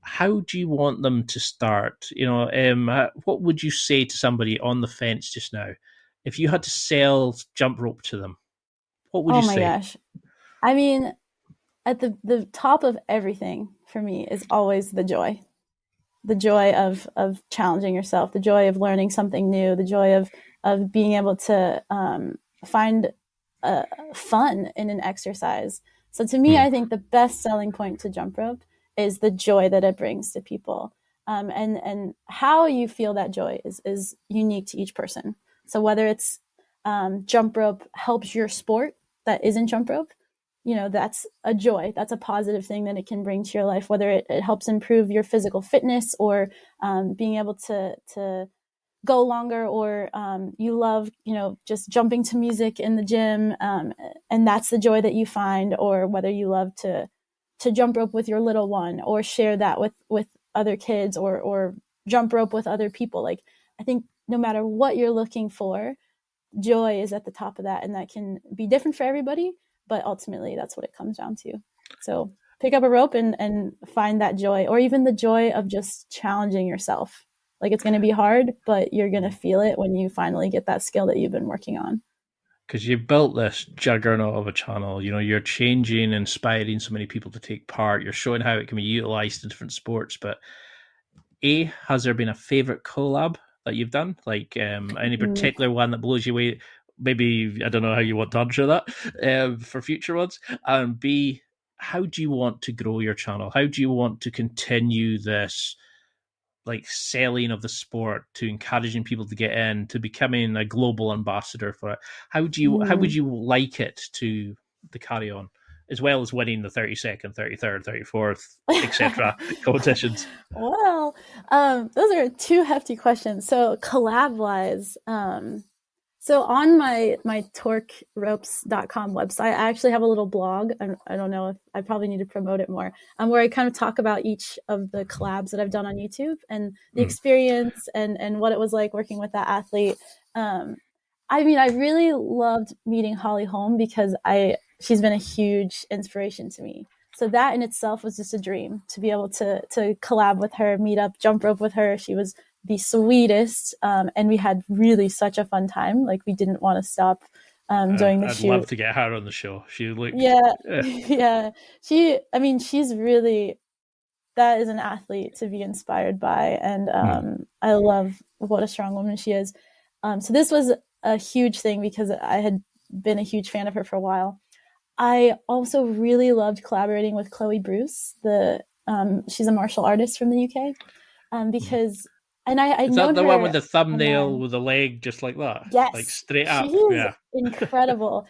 how do you want them to start? What would you say to somebody on the fence just now? If you had to sell jump rope to them, what would you say? Oh my gosh. I mean, at the top of everything for me is always the joy of challenging yourself, the joy of learning something new, the joy of being able to find fun in an exercise. So to me, I think the best selling point to jump rope is the joy that it brings to people. And how you feel that joy is unique to each person. So whether it's jump rope helps your sport that isn't jump rope, that's a joy. That's a positive thing that it can bring to your life, whether it helps improve your physical fitness or being able to go longer, or you love, just jumping to music in the gym, and that's the joy that you find, or whether you love to jump rope with your little one, or share that with other kids, or jump rope with other people. Like, I think no matter what you're looking for, joy is at the top of that, and that can be different for everybody, but ultimately that's what it comes down to. So pick up a rope and find that joy, or even the joy of just challenging yourself. Like, it's going to be hard, but you're going to feel it when you finally get that skill that you've been working on. Because you've built this juggernaut of a channel, you're changing, inspiring so many people to take part. You're showing how it can be utilized in different sports. But has there been a favorite collab that you've done? Like any particular one that blows you away? Maybe, I don't know how you want to answer that for future ones. And B, how do you want to grow your channel? How do you want to continue this like selling of the sport, to encouraging people to get in, to becoming a global ambassador for it? How would you like it to carry on, as well as winning the 32nd, 33rd, 34th, etc. competitions? Well, those are two hefty questions. So collab wise, so on my torqueropes.com website, I actually have a little blog. I don't know if I probably need to promote it more, where I kind of talk about each of the collabs that I've done on YouTube and the experience and what it was like working with that athlete. I really loved meeting Holly Holm because she's been a huge inspiration to me. So that in itself was just a dream, to be able to collab with her, meet up, jump rope with her. She was the sweetest, and we had really such a fun time. Like, we didn't want to stop during the shoot. I'd love to get her on the show. She looked yeah. She's really, that is an athlete to be inspired by, and I love what a strong woman she is. So this was a huge thing because I had been a huge fan of her for a while. I also really loved collaborating with Chloe Bruce. She's a martial artist from the UK, because. And I is know that the her one with the thumbnail with the leg just like that? Yes, like straight up. She is incredible.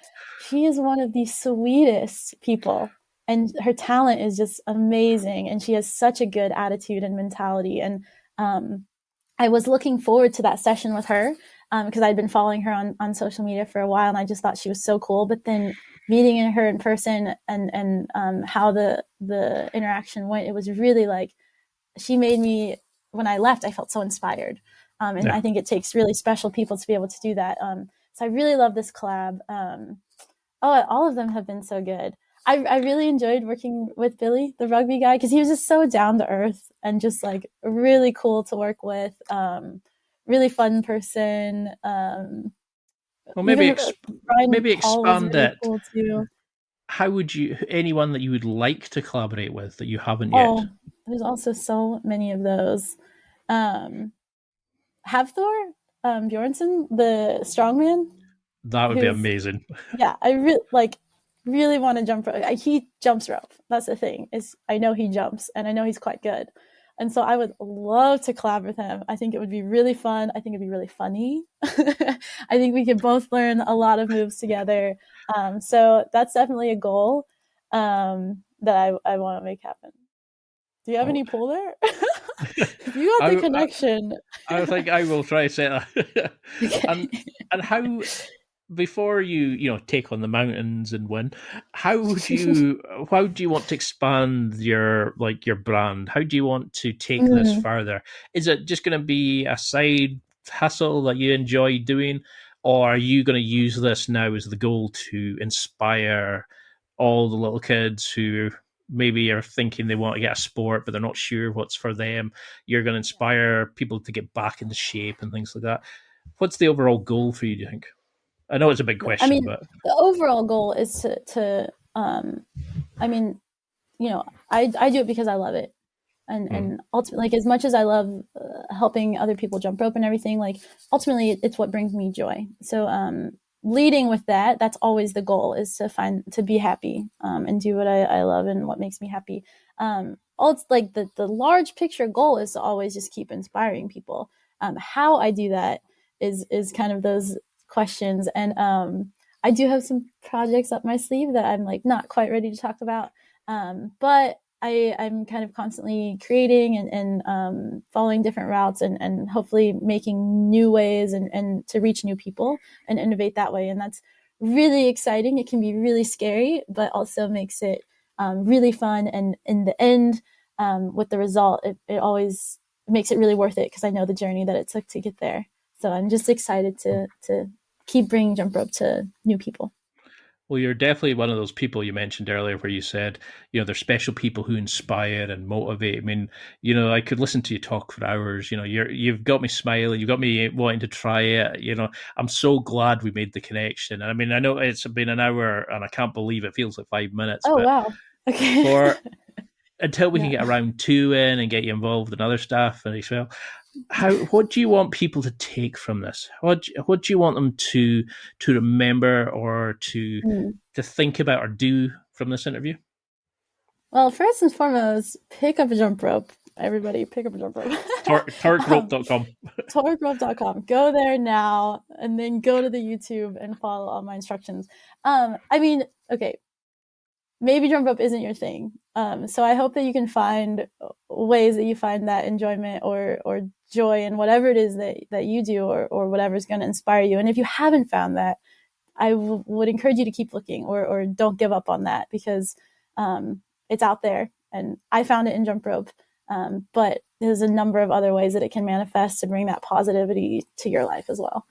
She is one of the sweetest people, and her talent is just amazing. And she has such a good attitude and mentality. And I was looking forward to that session with her because I'd been following her on social media for a while, and I just thought she was so cool. But then meeting her in person and how the interaction went, it was really like, she made me. When I left, I felt so inspired. I think it takes really special people to be able to do that. So I really love this collab. All of them have been so good. I really enjoyed working with Billy, the rugby guy, because he was just so down to earth and just like really cool to work with. Really fun person. Well, maybe expand really it. Cool too. How would you, anyone that you would like to collaborate with that you haven't yet? There's also so many of those. Havthor Bjornsson, the strongman. That would be amazing. Yeah, I really want to jump rope. He jumps rope. That's the thing, is I know he jumps, and I know he's quite good. And so I would love to collab with him. I think it would be really fun. I think it'd be really funny. I think we could both learn a lot of moves together. So that's definitely a goal that I want to make happen. Do you have any pull there? You got the connection. I think I will try to set that. Okay. And how, before you take on the mountains and win, how do you want to expand your brand? How do you want to take this further? Is it just going to be a side hustle that you enjoy doing, or are you going to use this now as the goal to inspire all the little kids who maybe are thinking they want to get a sport, but they're not sure what's for them? You're going to inspire people to get back into shape and things like that. What's the overall goal for you, do you think? I know it's a big question, but the overall goal is to I do it because I love it. And ultimately, like, as much as I love helping other people jump rope and everything, like, ultimately it's what brings me joy. So leading with that, that's always the goal, is to be happy and do what I love and what makes me happy. It's like the large picture goal is to always just keep inspiring people. How I do that is kind of those questions. And I do have some projects up my sleeve that I'm like not quite ready to talk about, but I'm kind of constantly creating and following different routes and hopefully making new ways and to reach new people and innovate that way. And that's really exciting. It can be really scary, but also makes it really fun. And in the end, with the result, it always makes it really worth it because I know the journey that it took to get there. So I'm just excited to keep bringing Jumprope to new people. Well, you're definitely one of those people you mentioned earlier where you said, there's special people who inspire and motivate. I mean, I could listen to you talk for hours. You've got me smiling. You've got me wanting to try it. I'm so glad we made the connection. I mean, I know it's been an hour and I can't believe it feels like 5 minutes. Oh, but wow. Okay. Until we can get around 2 in and get you involved in other stuff and as well. What do you want people to take from this? What do you want them to remember or to think about or do from this interview? Well, first and foremost, pick up a jump rope. Everybody, pick up a jump rope. Torquerope.com. Torquerope.com. Go there now, and then go to the YouTube and follow all my instructions. I mean, okay, maybe jump rope isn't your thing. So I hope that you can find ways that you find that enjoyment or joy in whatever it is that you do or whatever is going to inspire you. And if you haven't found that, I would encourage you to keep looking or don't give up on that because it's out there. And I found it in Jumprope, but there's a number of other ways that it can manifest to bring that positivity to your life as well.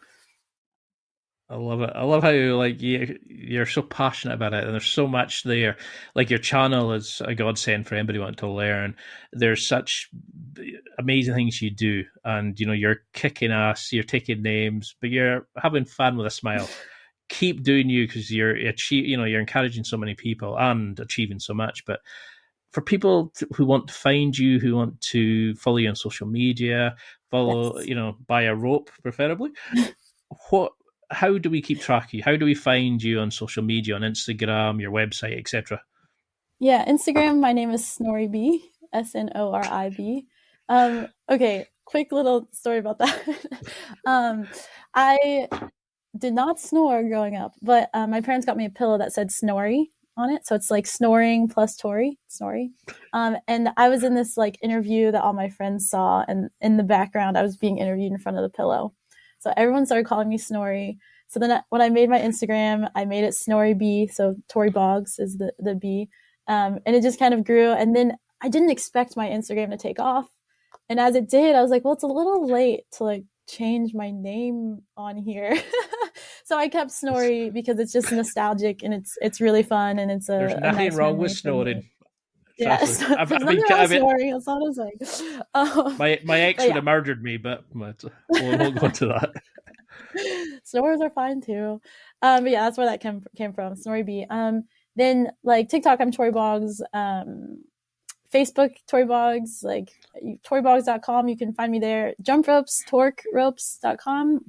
I love it. I love how you're so passionate about it, and there's so much there. Like your channel is a godsend for anybody wanting to learn. There's such amazing things you do, and you're kicking ass, you're taking names, but you're having fun with a smile. Keep doing you because you're encouraging so many people and achieving so much. But for people who want to find you, who want to follow you on social media, buy a rope preferably. How do we keep track of you? How do we find you on social media, on Instagram, your website, etc.? Yeah, Instagram, my name is SnorriB, SNORIB. Okay, quick little story about that. I did not snore growing up, but my parents got me a pillow that said Snorri on it. So it's like snoring plus Tori, Snorri. And I was in this interview that all my friends saw, and in the background, I was being interviewed in front of the pillow. So everyone started calling me Snorri. So then when I made my Instagram, I made it SnorriB. So Tori Boggs is the B. And it just kind of grew. And then I didn't expect my Instagram to take off. And as it did, I was like, well, it's a little late to change my name on here. So I kept Snorri because it's just nostalgic and it's really fun. And it's there's nothing wrong with snoring. Yeah, there's nothing wrong with snoring. That's not a thing. My ex would have murdered me, but we'll go into that. Snores are fine too. But yeah, that's where that came from. SnorriB. Then TikTok, I'm Tori Boggs. Facebook, Tori Boggs. Toriboggs.com. You can find me there. Jumpropes, torqueropes.com.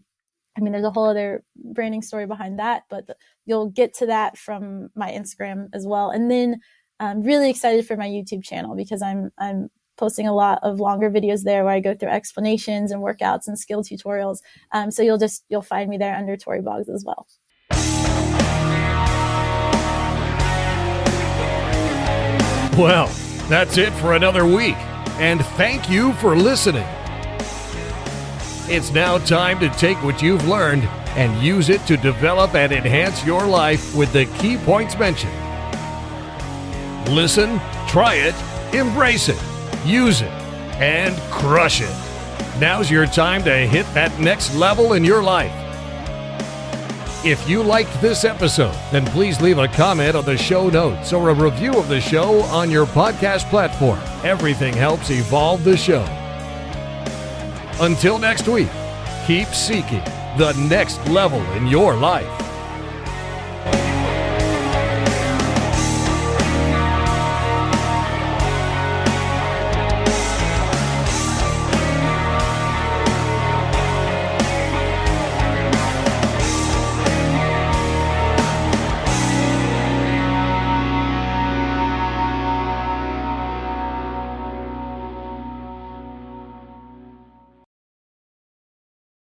I mean, there's a whole other branding story behind that, but you'll get to that from my Instagram as well. And then I'm really excited for my YouTube channel because I'm posting a lot of longer videos there where I go through explanations and workouts and skill tutorials. So you'll find me there under Tori Boggs as well. Well, that's it for another week. And thank you for listening. It's now time to take what you've learned and use it to develop and enhance your life with the key points mentioned. Listen, try it, embrace it, use it, and crush it. Now's your time to hit that next level in your life. If you liked this episode, then please leave a comment on the show notes or a review of the show on your podcast platform. Everything helps evolve the show. Until next week, keep seeking the next level in your life.